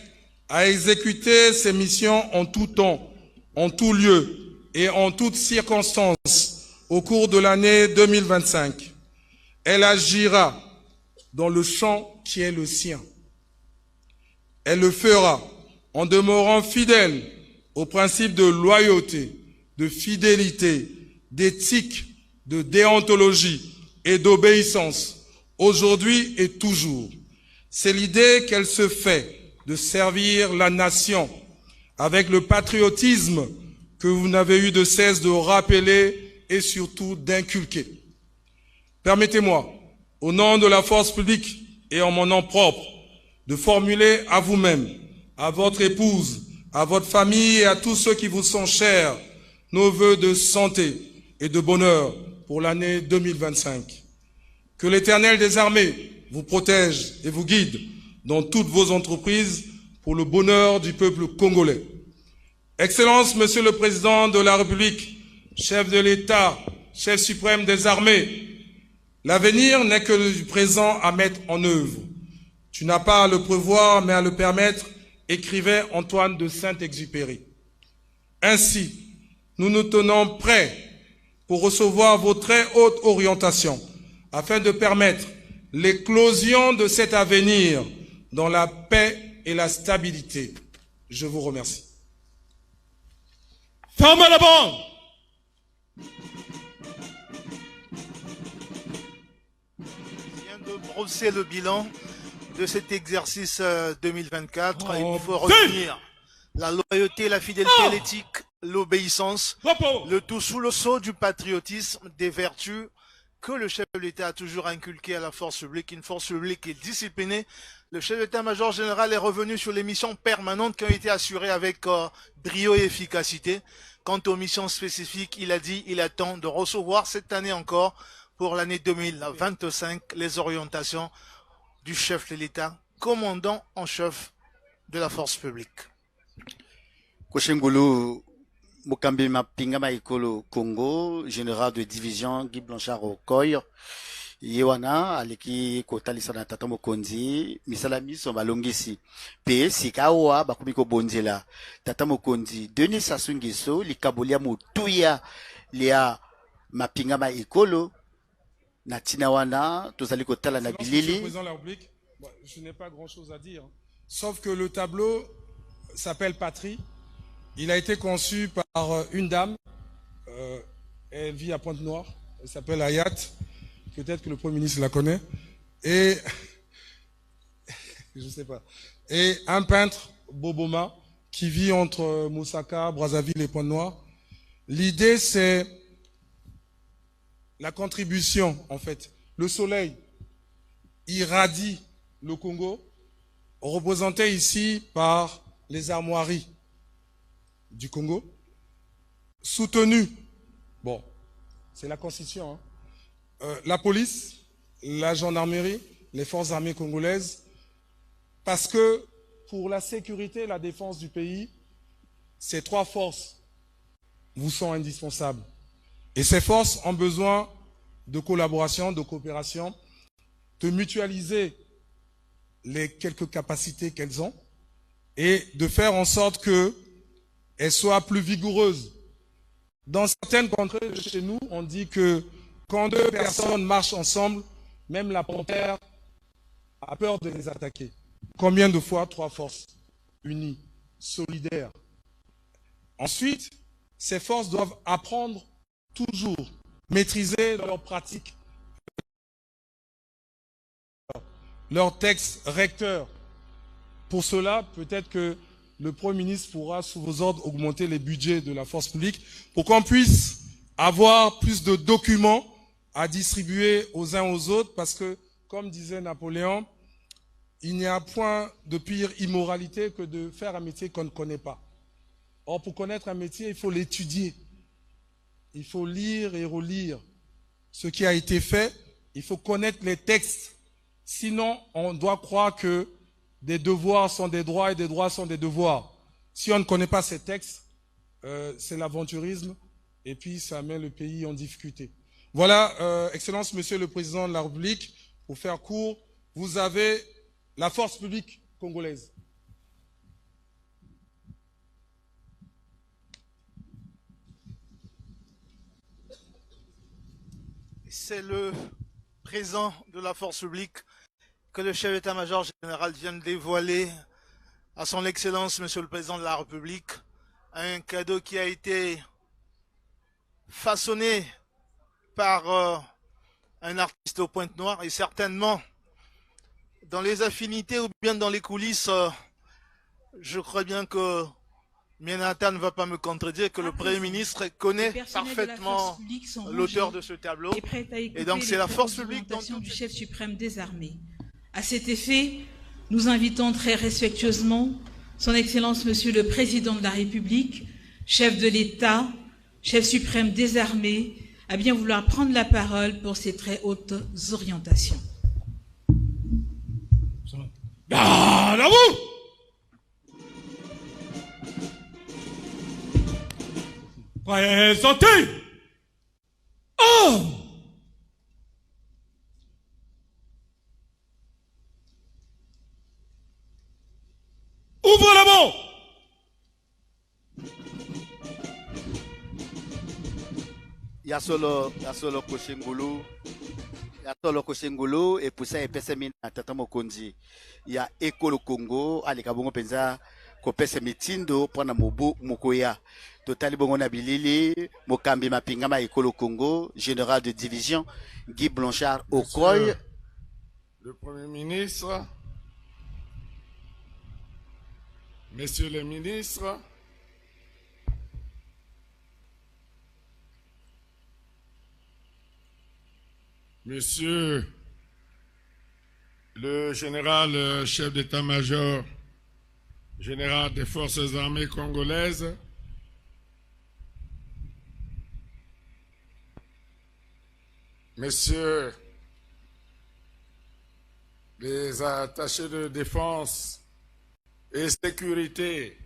à exécuter ses missions en tout temps, en tout lieu et en toutes circonstances au cours de l'année 2025. Elle agira dans le champ qui est le sien. Elle le fera en demeurant fidèle aux principes de loyauté, de fidélité, d'éthique, de déontologie et d'obéissance, aujourd'hui et toujours. C'est l'idée qu'elle se fait de servir la nation avec le patriotisme que vous n'avez eu de cesse de rappeler et surtout d'inculquer. Permettez-moi, au nom de la force publique et en mon nom propre, de formuler à vous-même, à votre épouse, à votre famille et à tous ceux qui vous sont chers, nos vœux de santé et de bonheur pour l'année 2025. Que l'Éternel des armées vous protège et vous guide dans toutes vos entreprises pour le bonheur du peuple congolais. Excellences, Monsieur le Président de la République, chef de l'État, chef suprême des armées, l'avenir n'est que du présent à mettre en œuvre. Tu n'as pas à le prévoir, mais à le permettre, écrivait Antoine de Saint-Exupéry. Ainsi, nous nous tenons prêts pour recevoir vos très hautes orientations, afin de permettre l'éclosion de cet avenir dans la paix et la stabilité. Je vous remercie. Ferme la bande. Vient de brosser le bilan de cet exercice 2024. Il faut retenir la loyauté, la fidélité, l'éthique, l'obéissance, le tout sous le sceau du patriotisme, des vertus que le chef de l'État a toujours inculqué à la force publique, une force publique qui est disciplinée. Le chef d'état-major général est revenu sur les missions permanentes qui ont été assurées avec brio et efficacité. Quant aux missions spécifiques, il a dit il attend de recevoir cette année encore, pour l'année 2025, les orientations du chef de l'État, commandant en chef de la force publique. Koshengulu Mukambi Mapinga Maikolo Congo, général de division Guy Blanchard Okoy, Yewana, Aleki Kotalisa na Tata Mokonzi, Misalami Sombalongisi, P. Sikawa, Bakumiko Bonzela, Tata Mokonzi, Denis Sasungiso, Likabolia Mutuya, Lia Mapinga Maikolo, Natinawana, Tozali Kotala na Bilili. Président de la République, je n'ai pas grand-chose à dire, sauf que le tableau s'appelle Patrie. Il a été conçu par une dame, elle vit à Pointe-Noire, elle s'appelle Ayat, peut-être que le Premier ministre la connaît, et je sais pas, et un peintre, Boboma, qui vit entre Moussaka, Brazzaville et Pointe-Noire. L'idée, c'est la contribution, en fait. Le soleil irradie le Congo, représenté ici par les armoiries du Congo, soutenu, bon, c'est la Constitution, hein, la police, la gendarmerie, les forces armées congolaises, parce que pour la sécurité et la défense du pays, ces trois forces vous sont indispensables. Et ces forces ont besoin de collaboration, de coopération, de mutualiser les quelques capacités qu'elles ont et de faire en sorte qu'elles soient plus vigoureuses. Dans certaines contrées de chez nous, on dit que quand deux personnes marchent ensemble, même la panthère a peur de les attaquer. Combien de fois trois forces unies, solidaires? Ensuite, ces forces doivent apprendre toujours, maîtriser leur pratique, leur texte recteur. Pour cela, peut-être que le Premier ministre pourra, sous vos ordres, augmenter les budgets de la force publique pour qu'on puisse avoir plus de documents à distribuer aux uns aux autres, parce que, comme disait Napoléon, il n'y a point de pire immoralité que de faire un métier qu'on ne connaît pas. Or, pour connaître un métier, il faut l'étudier. Il faut lire et relire ce qui a été fait. Il faut connaître les textes. Sinon, on doit croire que des devoirs sont des droits et des droits sont des devoirs. Si on ne connaît pas ces textes, c'est l'aventurisme et puis ça met le pays en difficulté. Voilà, Excellence, Monsieur le Président de la République, pour faire court, vous avez la force publique congolaise. C'est le président de la force publique que le chef d'état-major général vient de dévoiler à son Excellence, Monsieur le Président de la République, un cadeau qui a été façonné par un artiste au Pointe-Noire et certainement dans les affinités ou bien dans les coulisses, je crois bien que Mianata ne va pas me contredire que le Premier ministre connaît parfaitement l'auteur de ce tableau. Et donc c'est la force publique du chef suprême des armées. À cet effet, nous invitons très respectueusement Son Excellence Monsieur le Président de la République, chef de l'État, chef suprême des armées, à bien vouloir prendre la parole pour ces très hautes orientations. Garde à vous! Présentez! Homme! ya solo koshengulu ya solo koshengulu et pour ça epesa mina tata mokonzi ya ekolo Congo aleka bongo penza kopesa mitindo pona mobu mokoya totali bongo na bilili mokambi mapinga ma ekolo Congo général de division Guy Blanchard Okoy. Le Premier ministre, Messieurs les ministres, Monsieur le général chef d'état-major général des forces armées congolaises, Messieurs les attachés de défense et sécurité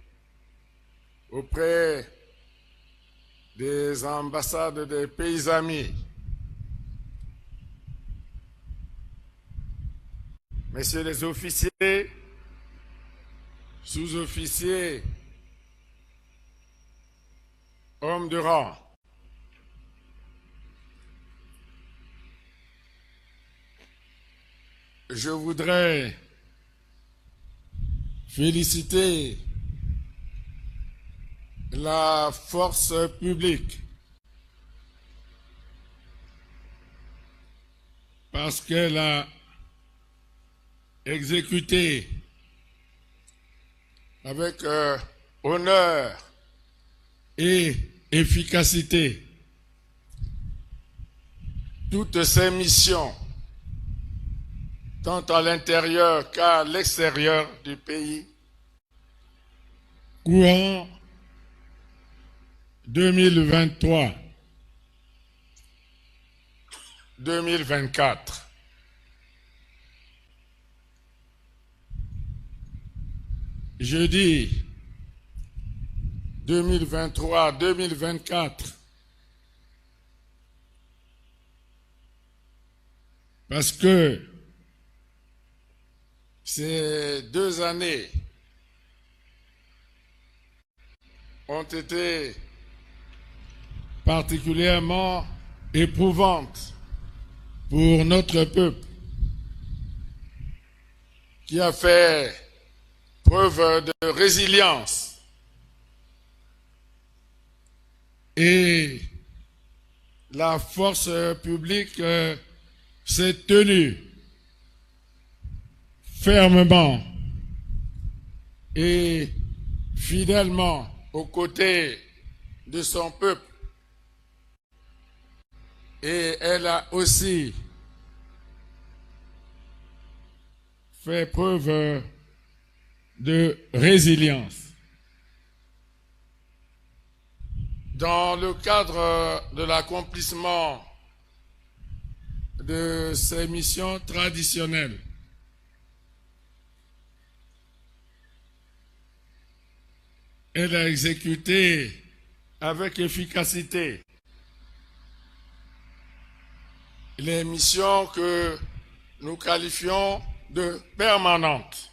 auprès des ambassades des pays amis, Messieurs les officiers, sous-officiers, hommes de rang, je voudrais féliciter la force publique parce qu'elle a exécuté avec honneur et efficacité toutes ses missions, tant à l'intérieur qu'à l'extérieur du pays, courant 2023-2024. Je dis 2023-2024 parce que ces 2 années ont été particulièrement éprouvantes pour notre peuple qui a fait preuve de résilience et la force publique s'est tenue fermement et fidèlement aux côtés de son peuple. Et elle a aussi fait preuve de résilience. Dans le cadre de l'accomplissement de ces missions traditionnelles, elle a exécuté avec efficacité les missions que nous qualifions de permanentes.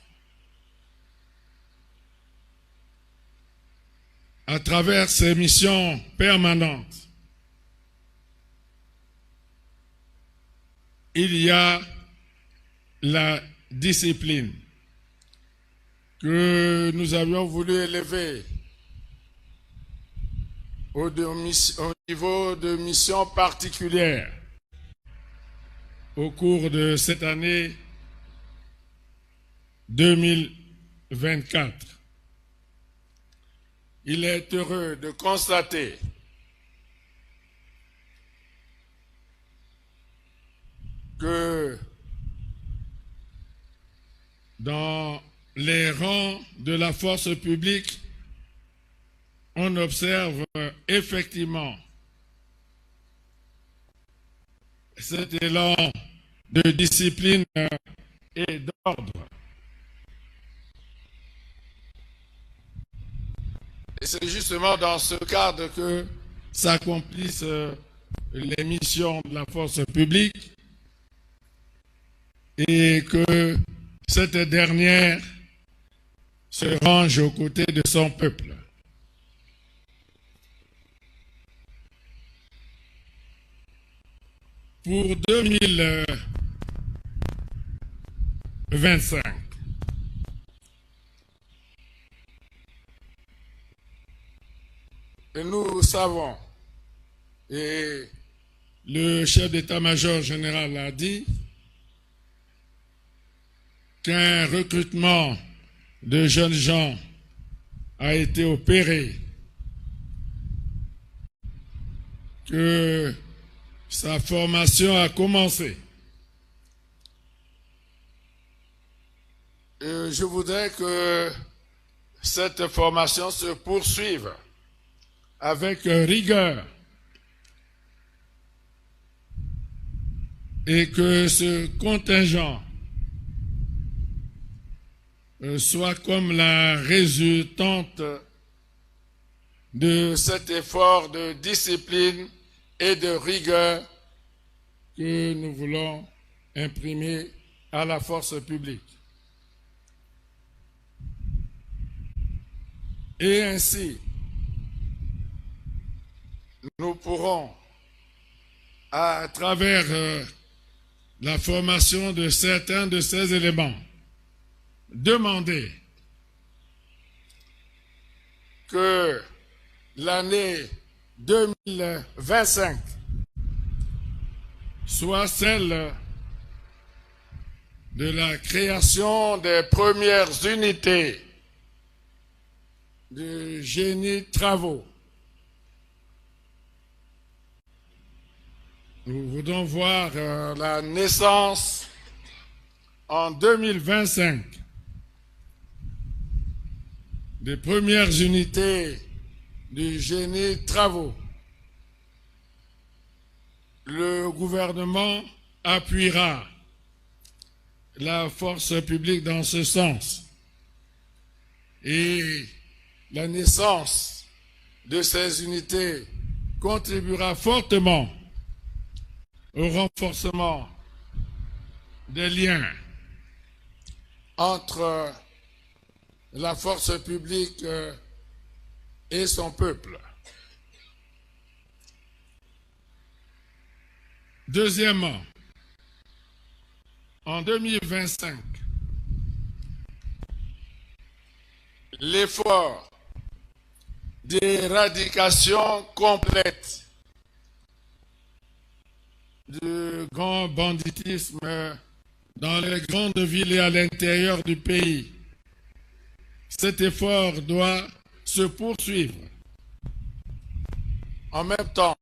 À travers ces missions permanentes, il y a la discipline que nous avions voulu élever au niveau de missions particulières au cours de cette année 2024. Il est heureux de constater que dans les rangs de la force publique, on observe effectivement cet élan de discipline et d'ordre. Et c'est justement dans ce cadre que s'accomplissent les missions de la force publique et que cette dernière se range aux côtés de son peuple. pour 2025. Et nous savons, et le chef d'état-major général a dit, qu'un recrutement de jeunes gens a été opéré, que sa formation a commencé. Et je voudrais que cette formation se poursuive avec rigueur et que ce contingent soit comme la résultante de cet effort de discipline et de rigueur que nous voulons imprimer à la force publique. Et ainsi, nous pourrons, à travers la formation de certains de ces éléments, demander que l'année 2025 soit celle de la création des premières unités de génie travaux. Nous voulons voir la naissance en 2025 des premières unités de génie travaux. Le gouvernement appuiera la force publique dans ce sens. Et la naissance de ces unités contribuera fortement au renforcement des liens entre la force publique et son peuple. Deuxièmement, en 2025, l'effort d'éradication complète du grand banditisme dans les grandes villes et à l'intérieur du pays. Cet effort doit se poursuivre. En même temps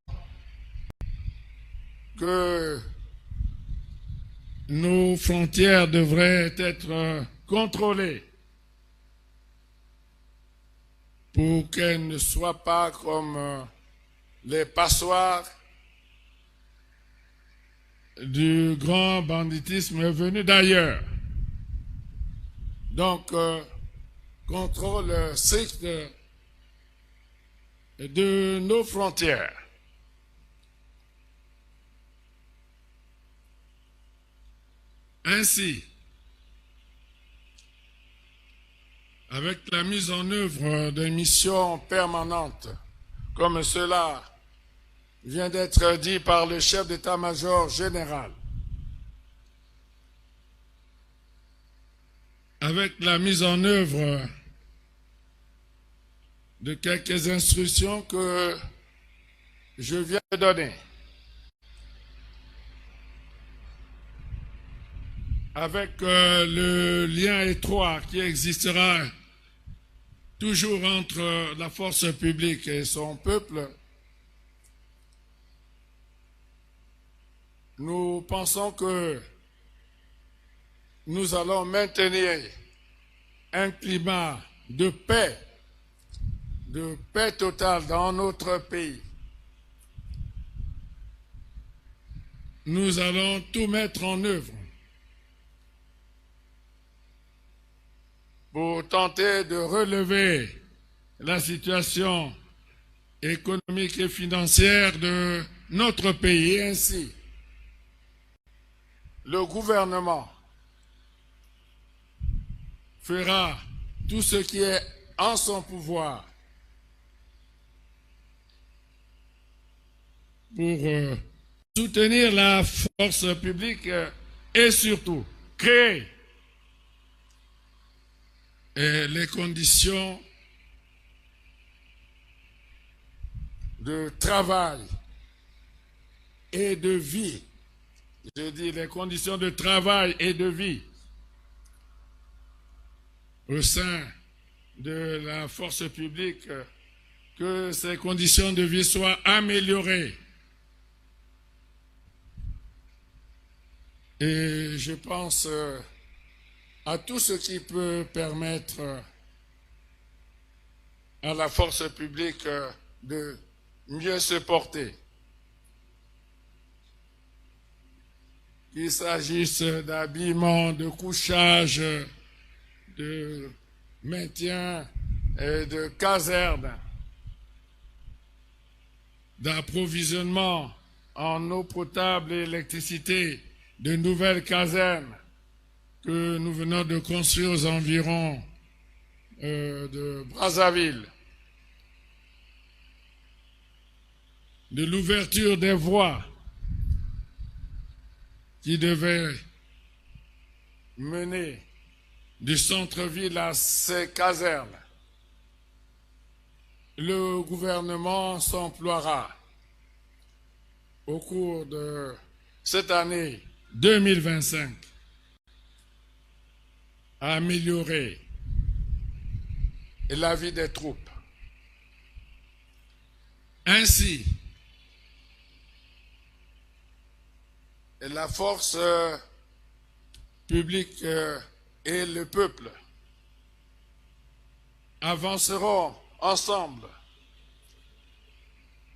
que nos frontières devraient être contrôlées pour qu'elles ne soient pas comme les passoires du grand banditisme venu d'ailleurs. Donc, contrôle strict de nos frontières. Ainsi, avec la mise en œuvre de missions permanentes, comme cela vient d'être dit par le chef d'état-major général, avec la mise en œuvre de quelques instructions que je viens de donner, avec le lien étroit qui existera toujours entre la force publique et son peuple, nous pensons que nous allons maintenir un climat de paix totale dans notre pays. Nous allons tout mettre en œuvre pour tenter de relever la situation économique et financière de notre pays. Et ainsi, le gouvernement fera tout ce qui est en son pouvoir pour soutenir la force publique et surtout créer les conditions de travail et de vie. Je dis les conditions de travail et de vie au sein de la force publique, que ces conditions de vie soient améliorées. Et je pense à tout ce qui peut permettre à la force publique de mieux se porter. Qu'il s'agisse d'habillement, de couchage, de maintien et de caserne, d'approvisionnement en eau potable et électricité, de nouvelles casernes que nous venons de construire aux environs de Brazzaville, de l'ouverture des voies qui devaient mener du centre-ville à ces casernes. Le gouvernement s'emploiera au cours de cette année 2025 à améliorer la vie des troupes. Ainsi, la force publique et le peuple avanceront ensemble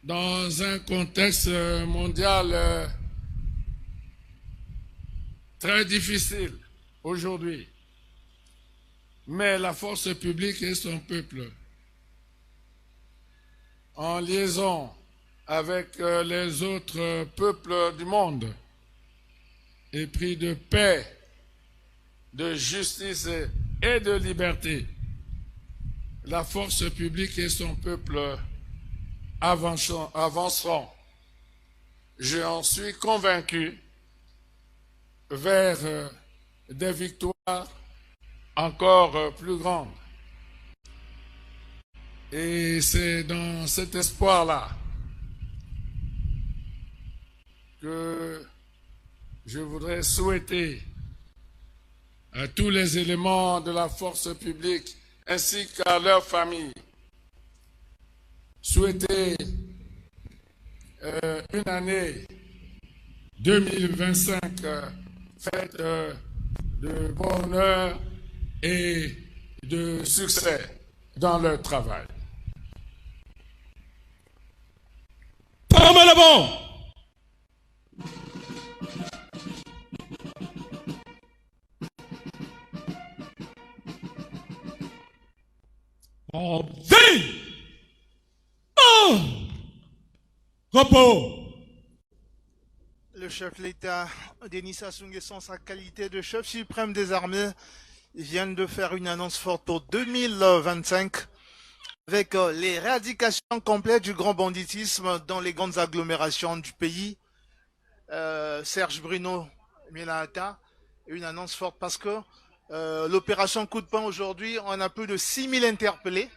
dans un contexte mondial très difficile aujourd'hui. Mais la force publique et son peuple, en liaison avec les autres peuples du monde, épris de paix, de justice et de liberté, la force publique et son peuple avanceront, je en suis convaincu, vers des victoires encore plus grandes. Et c'est dans cet espoir-là que je voudrais souhaiter à tous les éléments de la force publique ainsi qu'à leurs familles, souhaiter une année 2025 faite de bonheur et de succès dans leur travail. Parle l'avant. Repos. Le chef de l'État, Denis Sassou Nguesso, en sa qualité de chef suprême des armées, vient de faire une annonce forte pour 2025 avec l'éradication complète du grand banditisme dans les grandes agglomérations du pays. Serge Bruno Milata, une annonce forte parce que l'opération Coup de poing aujourd'hui, on a plus de 6000 interpellés.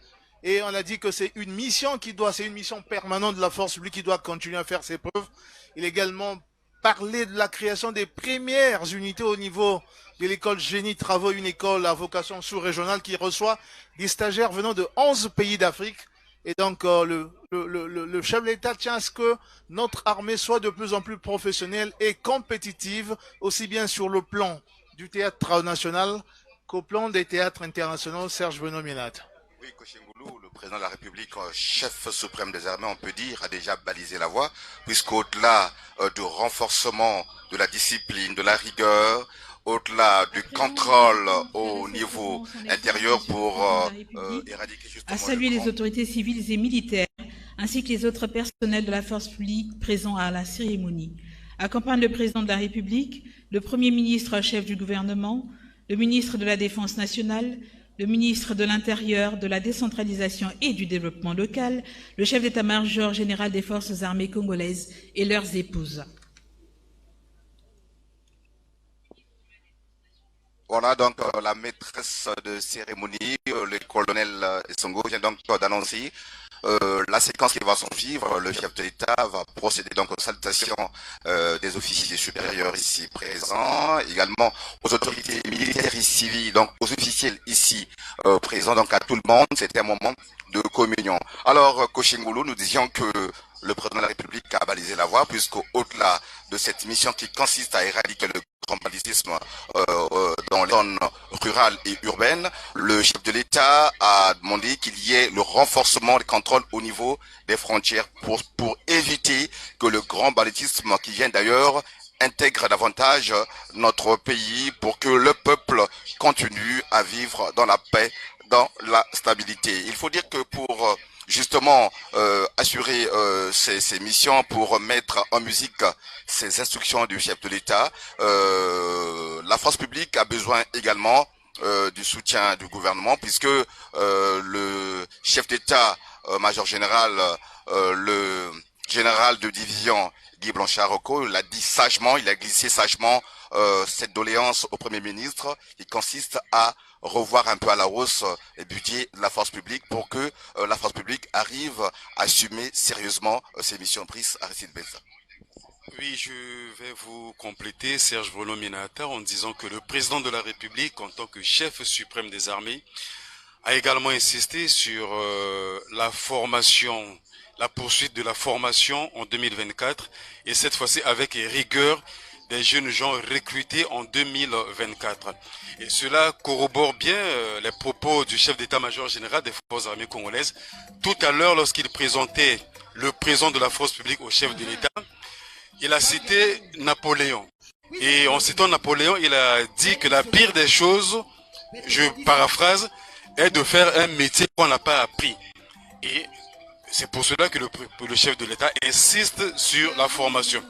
Et on a dit que c'est une mission c'est une mission permanente de la force publique qui doit continuer à faire ses preuves. Il a également parlé de la création des premières unités au niveau de l'école Génie Travaux, une école à vocation sous-régionale qui reçoit des stagiaires venant de 11 pays d'Afrique. Et donc, le chef de l'État tient à ce que notre armée soit de plus en plus professionnelle et compétitive, aussi bien sur le plan du théâtre national qu'au plan des théâtres internationaux. Serge Bruno Milata. Oui, Koshengoulou, le président de la République, chef suprême des armées, on peut dire, a déjà balisé la voie, puisqu'au-delà du renforcement de la discipline, de la rigueur, au-delà du contrôle au niveau intérieur pour éradiquer justement... A salué les autorités civiles et militaires, ainsi que les autres personnels de la force publique présents à la cérémonie. Accompagne le président de la République, le Premier ministre chef du gouvernement, le ministre de la Défense nationale, le ministre de l'Intérieur, de la décentralisation et du développement local, le chef d'état-major général des forces armées congolaises et leurs épouses. Voilà donc la maîtresse de cérémonie, le colonel Essongo vient donc d'annoncer la séquence qui va s'en suivre. Le chef de l'État va procéder donc aux salutations des officiers supérieurs ici présents, également aux autorités militaires et civiles, donc aux officiels ici présents, donc à tout le monde. C'était un moment de communion. Alors, Koshingulu, nous disions que le président de la République a balisé la voie, puisqu'au-delà de cette mission qui consiste à éradiquer le grand banditisme dans les zones rurales et urbaines, le chef de l'État a demandé qu'il y ait le renforcement des contrôles au niveau des frontières pour éviter que le grand banditisme qui vient d'ailleurs intègre davantage notre pays, pour que le peuple continue à vivre dans la paix, dans la stabilité. Il faut dire que pour justement assurer ces missions, pour mettre en musique ces instructions du chef de l'État, la force publique a besoin également du soutien du gouvernement, puisque le chef d'État, major général, le général de division Guy Blanchard-Oko l'a dit sagement, il a glissé sagement cette doléance au Premier ministre, qui consiste à revoir un peu à la hausse le budget de la force publique, pour que la force publique arrive à assumer sérieusement ses missions prises à Aristide Benza. Oui, je vais vous compléter, Serge Bruno-Minata, en disant que le président de la République, en tant que chef suprême des armées, a également insisté sur la formation, la poursuite de la formation en 2024, et cette fois-ci avec rigueur des jeunes gens recrutés en 2024. Et cela corrobore bien les propos du chef d'état-major général des forces armées congolaises. Tout à l'heure, lorsqu'il présentait le président de la force publique au chef de l'État, il a cité Napoléon. Et en citant Napoléon, il a dit que la pire des choses, je paraphrase, est de faire un métier qu'on n'a pas appris. Et c'est pour cela que le chef de l'État insiste sur la formation.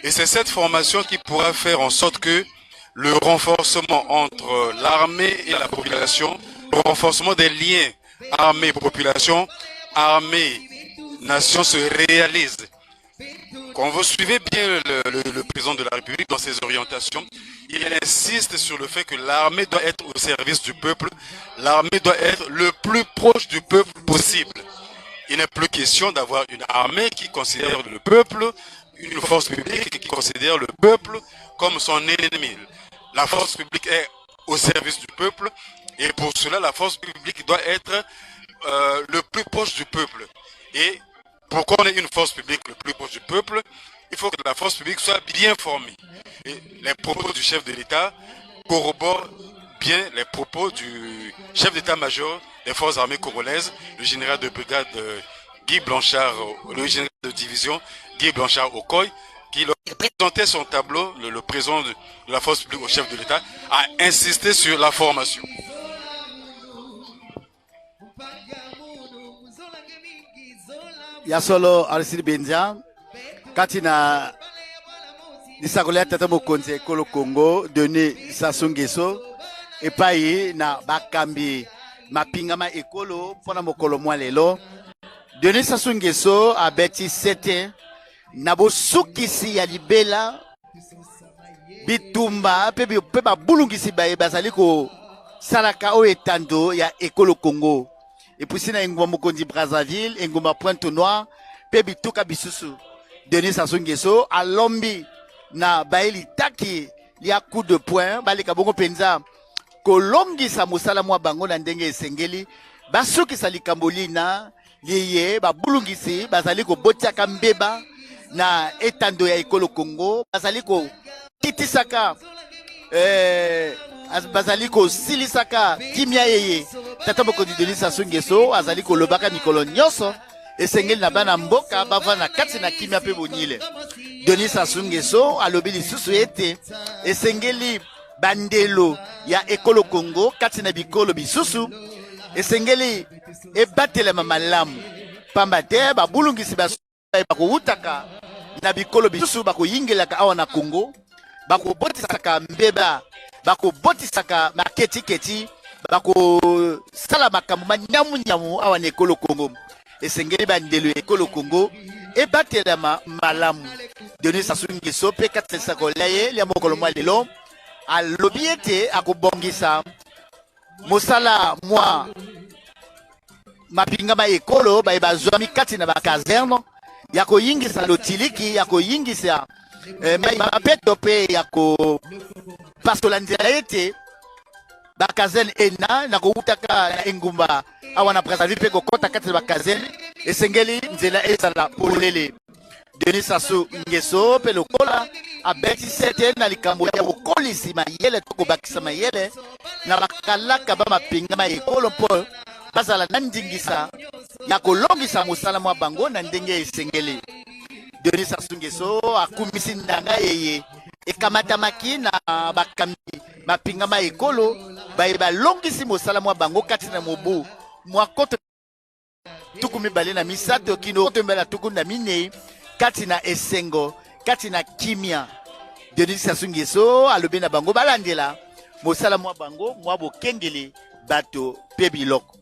Et c'est cette formation qui pourra faire en sorte que le renforcement entre l'armée et la population, le renforcement des liens armée-population, armée-nation se réalise. Quand vous suivez bien le président de la République dans ses orientations, il insiste sur le fait que l'armée doit être au service du peuple, l'armée doit être le plus proche du peuple possible. Il n'est plus question d'avoir une armée qui considère le peuple, une force publique qui considère le peuple comme son ennemi. La force publique est au service du peuple, et pour cela, la force publique doit être le plus proche du peuple. Et pour qu'on ait une force publique le plus proche du peuple, il faut que la force publique soit bien formée. Et les propos du chef de l'État corroborent bien les propos du chef d'état-major des forces armées congolaises, le général de brigade Guy Blanchard, le général de division Guy Blanchard-Okoy, qui présentait son tableau, le président de la force publique au chef de l'État, a insisté sur la formation. Yasolo Aristide Benza, Katina Nisakolia Tata Mokonze Kolo Congo, Denis Sassou Nguesso, et Payi na Bakambi Mapingama Ekolo, Pona Mokolo Mwalelo, Denis Sassou Nguesso a bâti 7 Nabo Sukisi ya Libela, Bitumba, Peba Bulungisi Baye Basaliko, Salaka O Etando ya Ekolo Congo. Et puis si na Ngoma Mokondi Brazzaville, Ngoma Pointe-Noire, Pebi Tuka Bisusu, Denis Sassou Nguesso, a Lombi, na Baeli Taki, li a coup de poing, Balika Bongo Penza, Kolongi sa Moussala Mwa Bango na Ndenge Esengeli, Basuki sa Likambolina, Liye, Babulungisi, Basaliko Botiaka Mbeba, na Etando ya Ekolo Congo, Basaliko Titisaka, Basaliko Silisaka, Kimia Yeye, Tata Mokondi Denis Sassou Nguesso, Azaliko Lobaka Mikolo Nyoso, Esengeli na Bana Mboka, Bavana Kati na Kimia Pe Bonile. Denis Sassou Nguesso, alobi lisusu ete, Esengeli Bandelo ya Ekolo Congo, Kati na Bikolo Bisusu, Esengeli ebatele mamalamu, Pambate, Babulungisi Basu, Bako Utaka, na Bikolo Bisusu, Bako Yingelaka awa na Congo, Bako Botisaka Mbeba, Bako Botisaka Maketi, Bako Salamakamu, Nyamu awa na Ekolo Congo. Esengeli Bandelo Ekolo Congo, ebatele malamu. Denis Sassou Nguesso, P4 Sakolaye, Liamokolo Mwalelo, alobi ete akobongisa mosala mwa mapinga ma ekolo bazwami kati na bakazerne ya koyingisa lotiliki ya koyingisa mapeto mpe ya kopasola nzela ete bakazerne ena na koutaka na engumba awa na Brazzaville mpe kokɔta kati na bakazerne esengeli nzela ezala polele. Denis Sassou Nguesso mpe lokola abetisi ete na likambo ya kokolisi mayele to kobakisa mayele na bakalaka ba mapinga ma ekolo mpo bazala na ndingisa ya kolongisa mosala mwa bango na ndenge esengeli. Denis Sassou Nguesso akumisi ndanga yeye ekamatamaki na bakambi mapinga ma ekolo balongisi mosala mwa bango kati na mobu mwa koto tuku mibale na misato kino koto mbala tuku na minei kati na esengo kati na kimia. Denis Sassou Nguesso alobi na bango balandela mosala mwa bango mwa bokengeli bato pe biloko.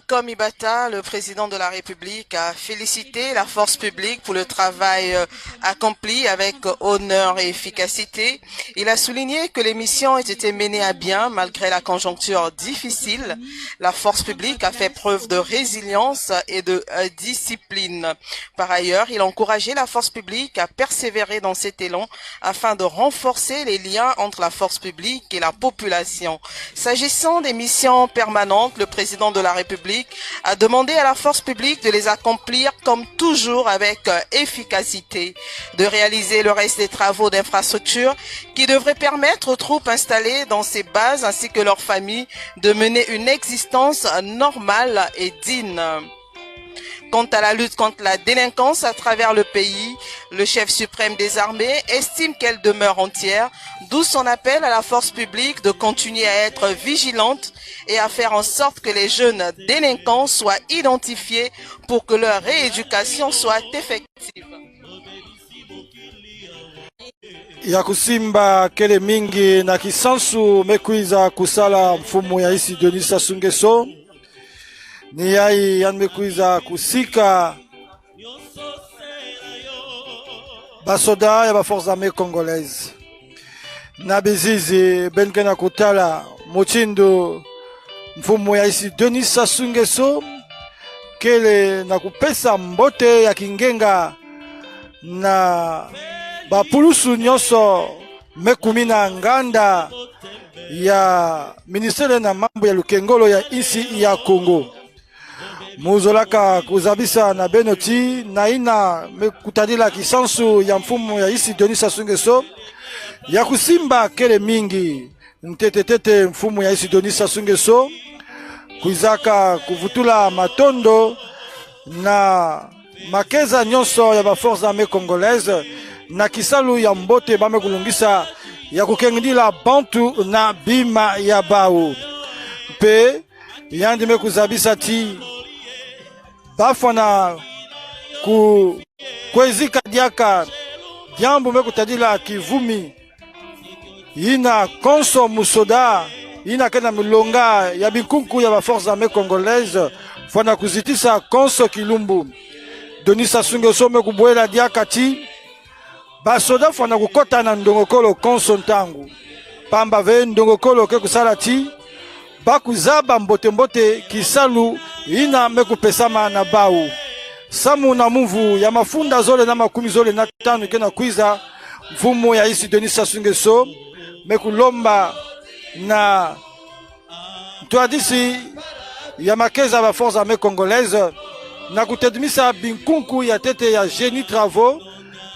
Comme Ibata, le président de la République a félicité la force publique pour le travail accompli avec honneur et efficacité. Il a souligné que les missions ont été menées à bien malgré la conjoncture difficile. La force publique a fait preuve de résilience et de discipline. Par ailleurs, il a encouragé la force publique à persévérer dans cet élan afin de renforcer les liens entre la force publique et la population. S'agissant des missions permanentes, le président de la République a demandé à la force publique de les accomplir comme toujours avec efficacité, de réaliser le reste des travaux d'infrastructure qui devraient permettre aux troupes installées dans ces bases ainsi que leurs familles de mener une existence normale et digne. Quant à la lutte contre la délinquance à travers le pays, le chef suprême des armées estime qu'elle demeure entière, d'où son appel à la force publique de continuer à être vigilante et à faire en sorte que les jeunes délinquants soient identifiés pour que leur rééducation soit effective. Ya kusimba kele mingi na kisansu mekuiza kusala mfumu ya isi Denis Sassou Nguesso ni yai yanmekuiza kusika basoda ya ba forces armées congolaises na bezizi benke na kutala mochindo mfumu ya isi Denis Sassou Nguesso kele na kupesa mbote ya kingenga na bapulusu nyonso mekumi na nganda ya ministere na mambo ya lukengolo ya isi ya Congo. Muzolaka kuzabisa na benoti na ina mekutadila kisansu ya mfumu ya isi Denis Sassou Nguesso ya kusimba kele mingi ntetetete mfumu ya isi Denis Sassou Nguesso kuizaka kuvutula matondo na makeza nyonso ya ba forces armées congolaises na kisalu ya mbote bame kulungisa ya kukengindila bantu na bima ya bau pe yandime kuzabisa ti bafana kwezika diaka jambo mekutadila kivumi ina konso musoda ina kena milonga ya bikunku ya ba forces armées congolaises fana kuzitisa konso kilumbu. Denis Sassou Nguesso mekubwela diaka ti basoda fana kukota na ndongokolo konso ntangu pamba ve ndongokolo ke kusala ti bakuzaba mbote mbote kisalu ina mekupesama na bau samu na muvu ya mafunda zole na makumi zole na tano ke na kwiza mfumu ya isi Denis Sassou Nguesso mekulomba na tuadisi ya makeza ba forces armées congolaises na kutedimisa binkunku ya tete ya génie travaux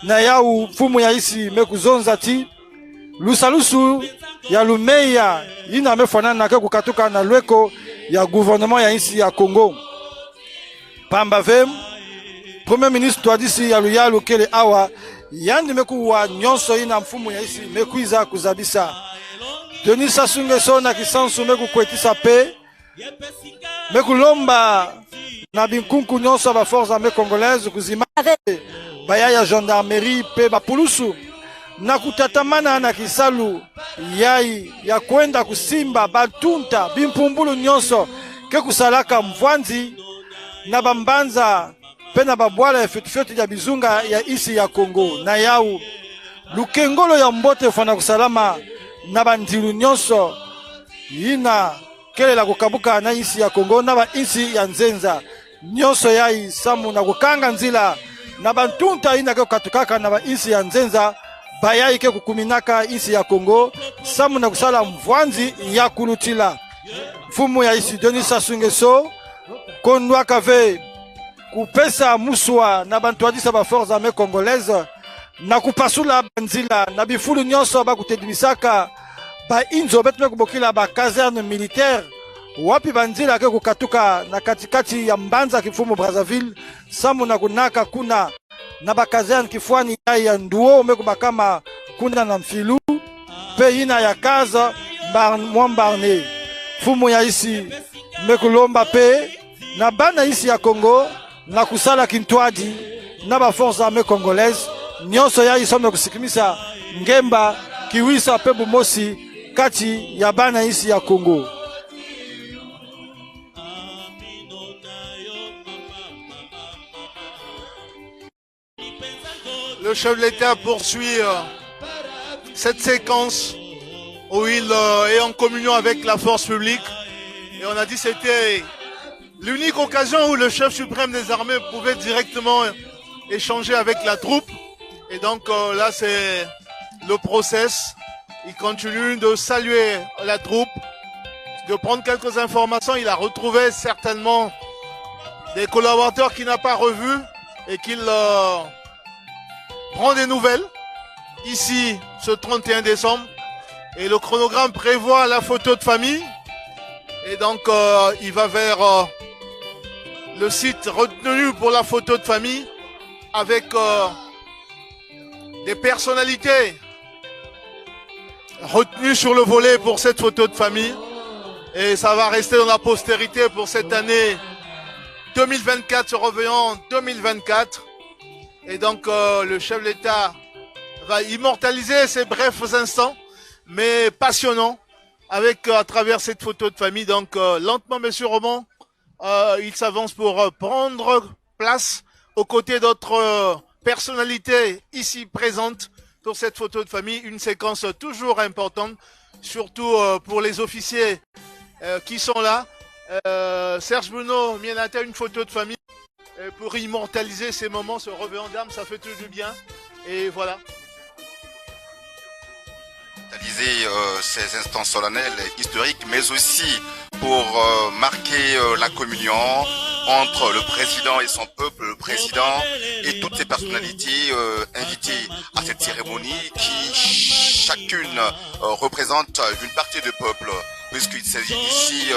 na yau mfumu ya isi mekuzonza ti lusalusu ya lumeya ina mefanana na ke kukatuka na lweko ya gouvernement ya isi ya Congo pamba vem premier ministre tuadisi ya luyalu kele awa yandi mekuwa nyonso ina mfumu ya isi mekuiza kuzabisa Denis Sassou Nguesso na kisansu mekukwetisa pe mekulomba na binkunku nyonso ba forces armées congolaises kuzima baya ya gendarmerie pe bapulusu na kutatamana na kisalu yai ya kwenda kusimba batunta bimpumbulu nyonso ke kusalaka mvwanzi na bambanza pe na babwala ya fetifeti ya bizunga ya isi ya Congo na yau lukengolo ya mbote fana kusalama na bandilu nyonso yina kelela kukabuka na insi ya Kongo na ba insi ya nzenza nyonso yai samu na kukanga nzila na bantunta ina ke katukaka na ba insi ya nzenza bayai ke kukuminaka insi ya Kongo samu na kusala mvwanzi ya kulutila fumu ya isi Denis Sassou Nguesso kondwa kave kupesa muswa na bantu adisa ba forces armées congolaises na kupasula banzila na bifulu nyonso bakutedimisaka ba inzo betume kubokila ba caserne militaire wapi banzila ke kukatuka na katikati ya Mbanza kifumu Brazzaville samu na kunaka kuna na ba caserne kifwani ya Nduo mekubakama kuna na Mfilu pe ina ya kaza Mwambarne fumu ya isi mekulomba pe na bana isi ya Kongo na kusala kintwadi na ba forces armées congolaises nyonso ya isome kusikimisa ngemba kiwisa pe bumosi kati ya bana isi ya Kongo. Le chef de l'État poursuit cette séquence où il est en communion avec la force publique. Et on a dit que c'était l'unique occasion où le chef suprême des armées pouvait directement échanger avec la troupe. Et donc là, c'est le process. Il continue de saluer la troupe, de prendre quelques informations. Il a retrouvé certainement des collaborateurs qu'il n'a pas revus et qu'il prend des nouvelles ici ce 31 décembre. Et le chronogramme prévoit la photo de famille. Et donc il va vers le site retenu pour la photo de famille avec des personnalités retenues sur le volet pour cette photo de famille. Et ça va rester dans la postérité pour cette année 2024, se revenant en 2024. Et donc le chef de l'État va immortaliser ces brefs instants, mais passionnants, avec à travers cette photo de famille. Donc lentement mais sûrement, il s'avance pour prendre place aux côtés d'autres personnalités ici présentes pour cette photo de famille. Une séquence toujours importante, surtout pour les officiers qui sont là. Serge Bruno Mienata, une photo de famille pour immortaliser ces moments, ce revenant d'âme, ça fait tout du bien. Et voilà. Réaliser ces instants solennels historiques, mais aussi pour marquer la communion entre le président et son peuple, le président et toutes ces personnalités invitées à cette cérémonie qui chacune représente une partie du peuple, puisqu'il s'agit ici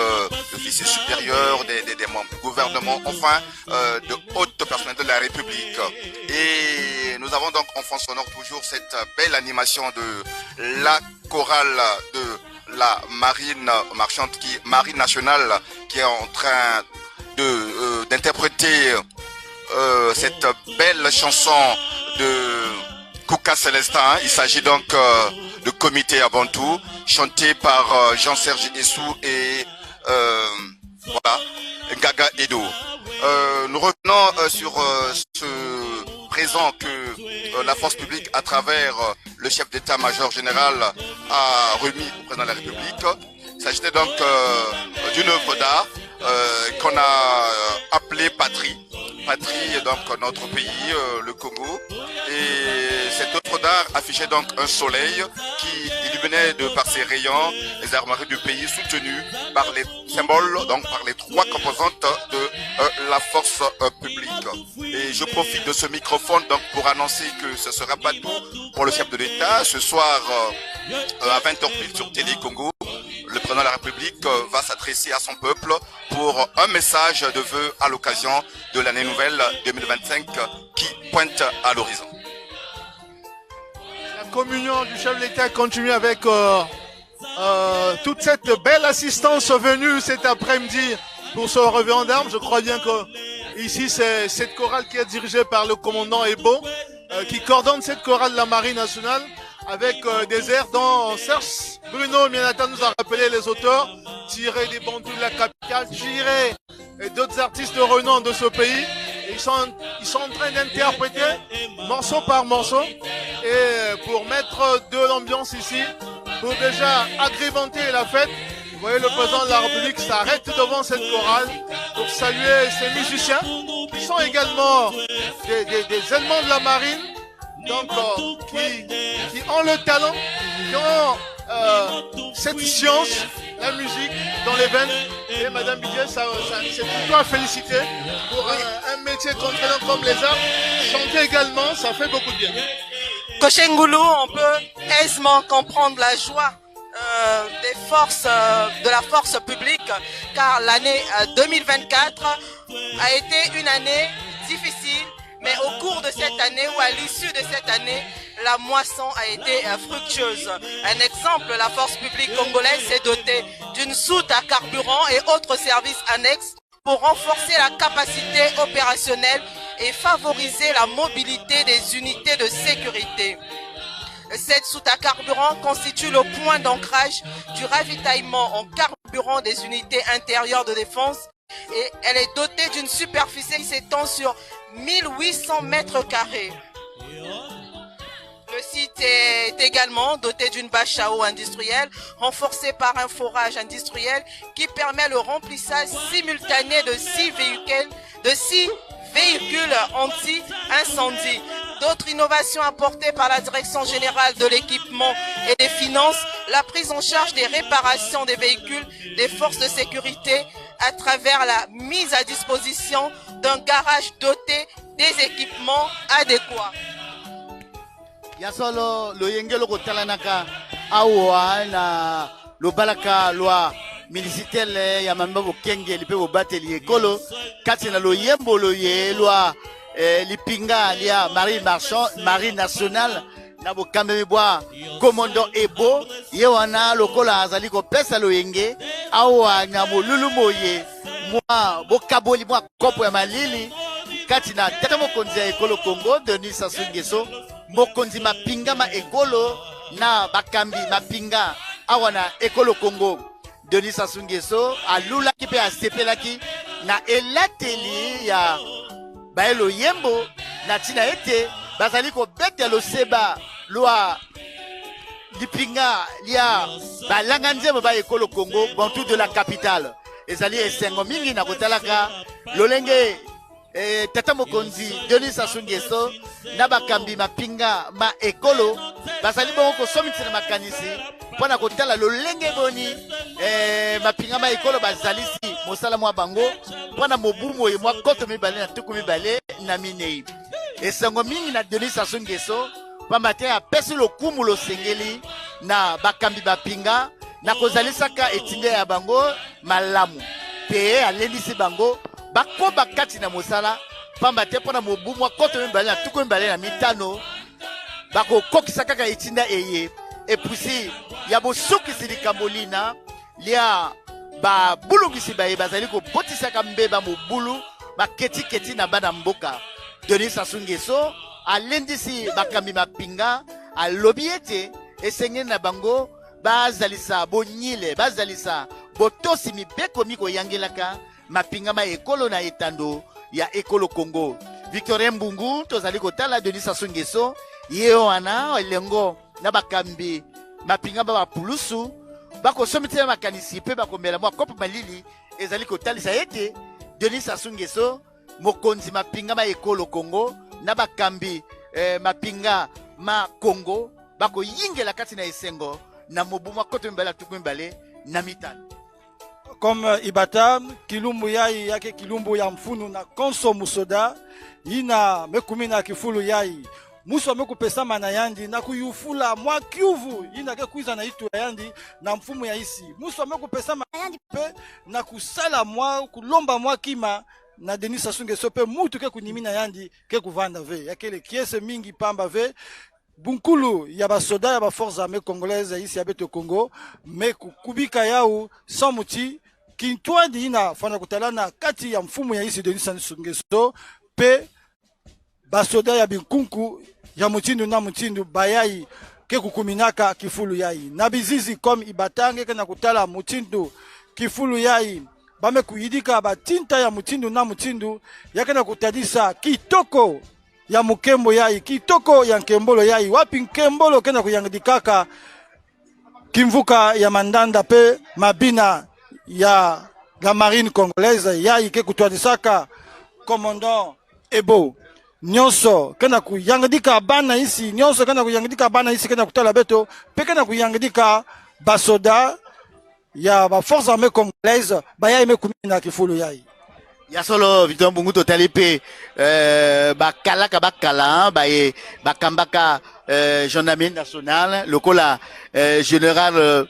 d'officiers supérieurs, des membres du gouvernement, enfin de hautes personnalités de la République. Et nous avons donc en fond sonore toujours cette belle animation de la chorale de la marine marchande, marine nationale, qui est en train d'interpréter cette belle chanson de Kouka Célestin. Il s'agit donc de Comité avant tout, chanté par Jean-Serge Essou et voilà, Gaga Edo. Nous revenons sur ce présent que la force publique, à travers le chef d'état-major général, a remis au président de la République. Il s'agissait donc d'une œuvre d'art qu'on a appelée Patrie. Patrie est donc notre pays, le Congo. Et cette œuvre d'art affichait donc un soleil qui illuminait de par ses rayons les armoiries du pays, soutenues par les symboles, donc par les trois composantes de la force publique. Et je profite de ce microphone donc pour annoncer que ce sera pas tout pour le chef de l'État. Ce soir, à 20h sur Télé Congo, le président de la République va s'adresser à son peuple pour un message de vœux à l'occasion de l'année nouvelle 2025 qui pointe à l'horizon. La communion du chef de l'État continue avec toute cette belle assistance venue cet après-midi pour ce revenant d'armes. Je crois bien que ici c'est cette chorale qui est dirigée par le commandant Ebo qui coordonne cette chorale de la Marine nationale avec des airs dont Serge Bruno Mienata nous a rappelé les auteurs, tirés des bantous de la capitale, tirés d'autres artistes de renom de ce pays. Ils sont en train d'interpréter morceau par morceau et pour mettre de l'ambiance ici, pour déjà agrémenter la fête. Vous voyez, le président de la République s'arrête devant cette chorale pour saluer ces musiciens qui sont également des éléments de la marine, donc qui ont le talent, qui ont cette science, la musique dans les veines. Et Madame Bidier, c'est plutôt à féliciter pour un métier contraignant comme les arts. Chanter également, ça fait beaucoup de bien. Cocher Ngoulou, on peut aisément comprendre la joie de la force publique, car l'année 2024 a été une année difficile, mais au cours de cette année ou à l'issue de cette année, la moisson a été fructueuse. Un exemple, la force publique congolaise s'est dotée d'une soute à carburant et autres services annexes pour renforcer la capacité opérationnelle et favoriser la mobilité des unités de sécurité. Cette soute à carburant constitue le point d'ancrage du ravitaillement en carburant des unités intérieures de défense et elle est dotée d'une superficie qui s'étend sur 1800 mètres carrés. Le site est également doté d'une bâche à eau industrielle renforcée par un forage industriel qui permet le remplissage simultané de 6 véhicules anti-incendie. D'autres innovations apportées par la Direction générale de l'équipement et des finances, la prise en charge des réparations des véhicules des forces de sécurité à travers la mise à disposition d'un garage doté des équipements adéquats. Yasolo lo yengelo ko talanaka awa na lo balaka loi municipale ya mambo kenge lipe bo bateli ekolo kati na lo yembo lo ye loi lipinga lia Marie nationale na bo kambe bois commandant Ebo ye wana lokola azali ko pesa lo yenge awa na molulu moye moi bo kaboli moi kopo ya malili kati na tata mokonzi ya ekolo Congo Denis Sassou Nguesso mokonzi mapinga ma ekolo na bakambi mapinga awana ekolo Congo Denis Sassou Nguesso alula ki pe asepelaki na elateli ya baelo yembo na tina ete bazali ko bete lo seba loi lipinga lia balanga nzembo ba ekolo Congo bantu de la capitale ezali esengo mingi na kotalaka lolenge tata mokonzi Denis Sassou Nguesso na bakambi mapinga ma ekolo bazali bongo kosomitisa makanisi mpona kotala lolenge boni mapinga ma ekolo bazalisi mosala mwa bango mpona mobumu oyo mwa koto mibale na tuku mibale na minei esengo mingi na Denis Sassou Nguesso pamba te apesi lokumu losengeli na bakambi bapinga na kozalisaka etinde ya bango malamu pe alendisi bango bakoba kati na mosala pamba te mpona mobumu akoto mibale na tuku mibale na mitano bakokokisa kaka etinda eye epusi ya bosukisi likambo lina lia babulungisi baye bazali kobotisaka mbeba mobulu baketiketi na bana mboka. Denis Sassou Nguesso alendisi bakambi mapinga alobi ete esengeli na bango bazalisa bonyile bazalisa botosi mibeko miko yangelaka mapinga ma ekolo na etando ya ekolo Congo. Victorien Mbungu tozali kotala Denis Sassou Nguesso ye wana elengo na bakambi mapinga ba pulusu bakosomitela makanisi pe bakomela mwa kopo malili ezali kotalisa ete Denis Sassou Nguesso mokonzi mapinga ma ekolo Congo na bakambi mapinga ma Congo bako yingela kati na esengo na mobuma koto mbala tuku mbale na mitano. Comme Ibata, Kilumbu yai yake Kilumbu ya mfunu na konso musoda, ina mekumina kifulu yai. Muso mekupesa mana yandi na kuyufula mwa kiuvu ina ke kuiza na itu yandi na mfumu ya isi. Muso mekupesa mana yandi pe na kusala mwa kulomba mwa kima na Denis Sassou Nguesso pe mutu ke kunimina yandi ke kuvanda ve. Yakele kiese mingi pamba ve. Bunkulu ya basoda ya ba forces armées congolaises ici à Beto Congo mais kubika yao sans muti kintwandi ina fana kutalana kati ya mfumu ya isi Denis Sassou Nguesso pe basoda ya binkunku ya mutindu na mutindu bayai ke kukuminaka kifulu yai na bizizi comme Ibatange kana kutala mutindu kifulu yai bame kuyidika batinta ya mutindu na mutindu yakena kutadisa kitoko ya mukembo yai, kitoko ya nkembolo yai. Wapi nkembolo kena kuyangidikaka kimvuka ya mandanda pe mabina ya la marine congolaise yai ke kutwadisaka commandant Ebo. Nyonso kena kuyangidika bana isi, nyonso kena kuyangidika bana isi kena kutala beto pe kena kuyangidika basoda ya ba forces armées congolaises baya ime kumina kifulu yai. Ya solo Victor Mbungu totali pe bakala baye bakambaka gendarmerie nationale lokola général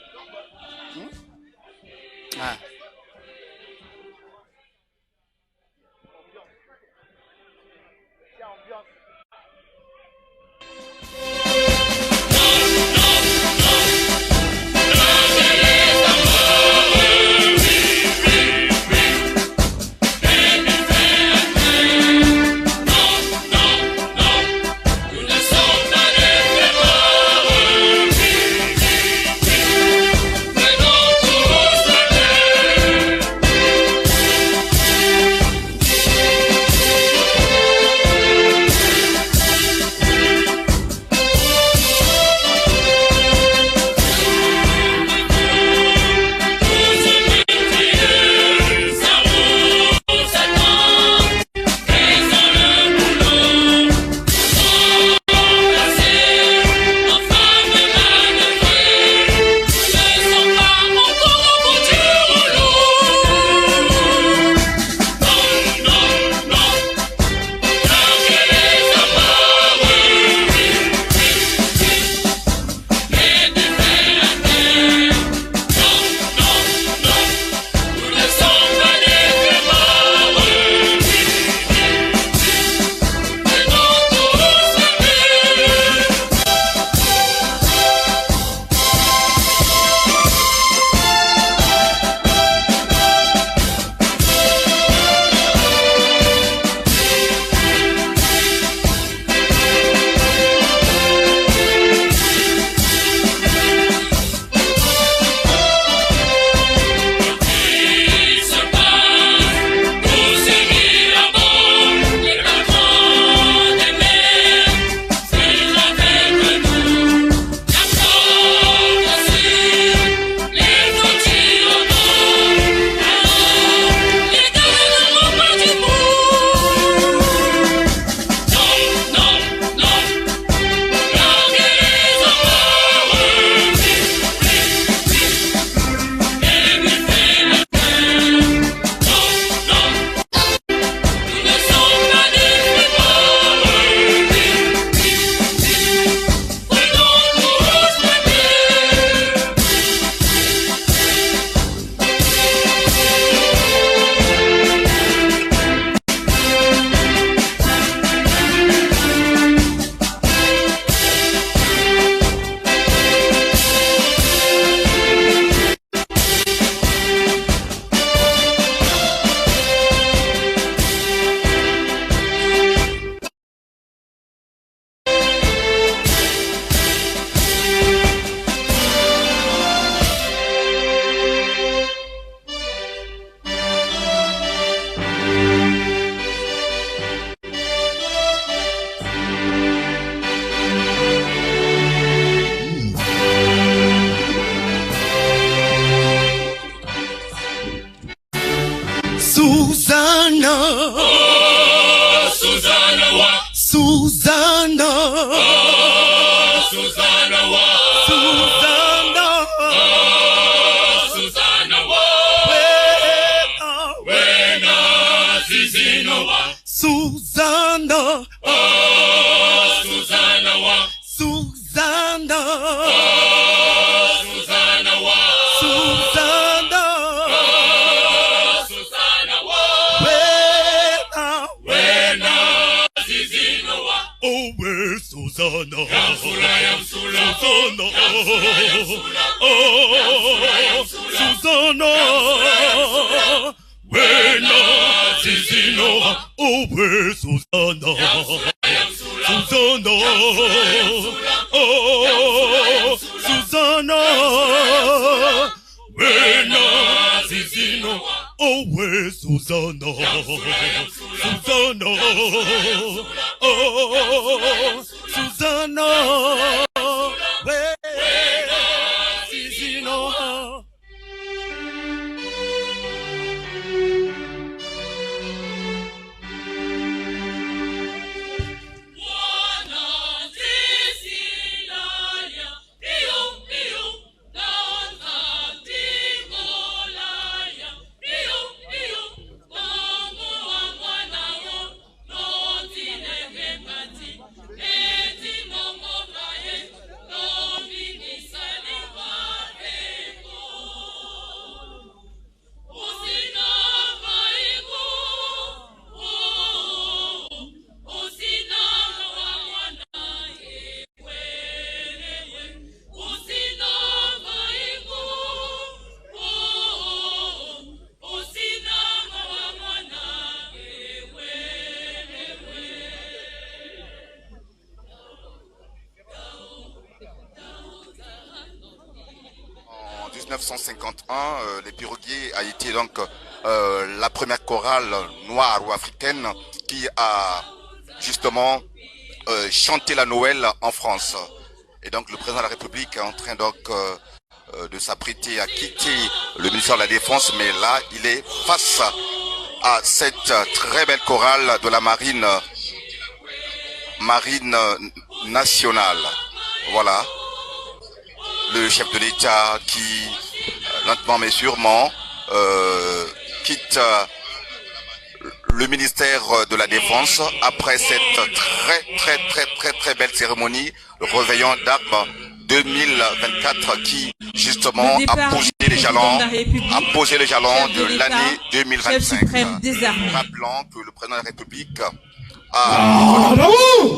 Oh, ouais, Susanna. Susanna. Oh, Susanna. Ouais, Susanna. En 1951, les Piroguiers a été donc la première chorale noire ou africaine qui a justement chanté la Noël en France. Et donc le président de la République est en train donc de s'apprêter à quitter le ministère de la Défense, mais là il est face à cette très belle chorale de la marine nationale. Voilà. Le chef de l'État qui, lentement mais sûrement, quitte le ministère de la Défense après cette très belle cérémonie, le réveillon d'armes 2024 qui, justement, a posé les jalons de l'année 2025. Rappelant que le président de la République a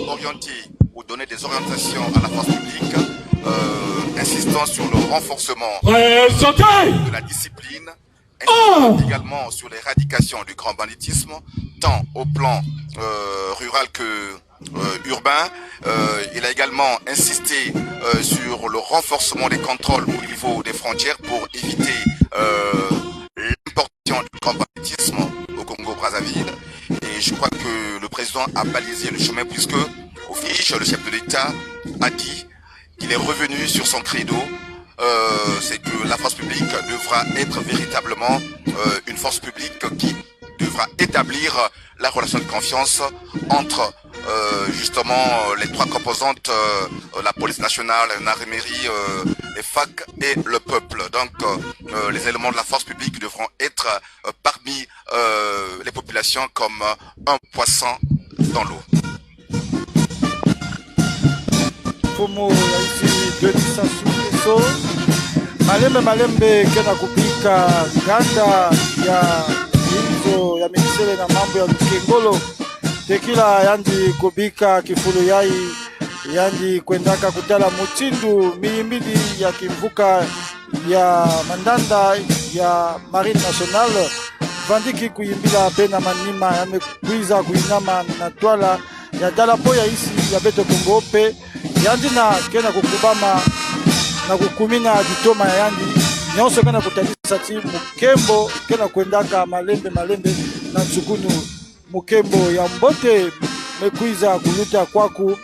orienté ou donné des orientations à la force publique, insistant sur le renforcement de la discipline, insistant également sur l'éradication du grand banditisme, tant au plan rural que urbain. Il a également insisté sur le renforcement des contrôles au niveau des frontières pour éviter l'importation du grand banditisme au Congo-Brazzaville. Et je crois que le président a balisé le chemin puisque, au fiche, le chef de l'État a dit qu'il est revenu sur son credo, c'est que la force publique devra être véritablement une force publique qui devra établir la relation de confiance entre justement les trois composantes, la police nationale, la gendarmerie, les FAC et le peuple. Donc les éléments de la force publique devront être parmi les populations comme un poisson dans l'eau. Fumo ya isi Denis Sassou Nguesso malembe kena kupika ganda ya inzo ya ministere na mambo ya Kengolo tekila yandi kubika kifulu yai yandi kwendaka kutala mutindu miimbili ya kimvuka ya mandanda ya Marine Nationale vandiki kuyimbila pena manima yamekwiza kuinama na twala ya dalapo ya isi ya beto Kongope yandi na kena kukubama na kukumina ditoma ya yandi nyonso kena kutalisa ti mukembo kena kwendaka malembe na nsukunu mukembo ya mbote mekwiza kuluta kwaku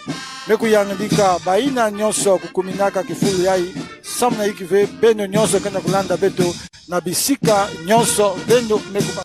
mekuyangindika baina nyonso kukuminaka kifulu yai samna ikive beno nyonso kena kulanda beto na bisika nyonso beno mekuma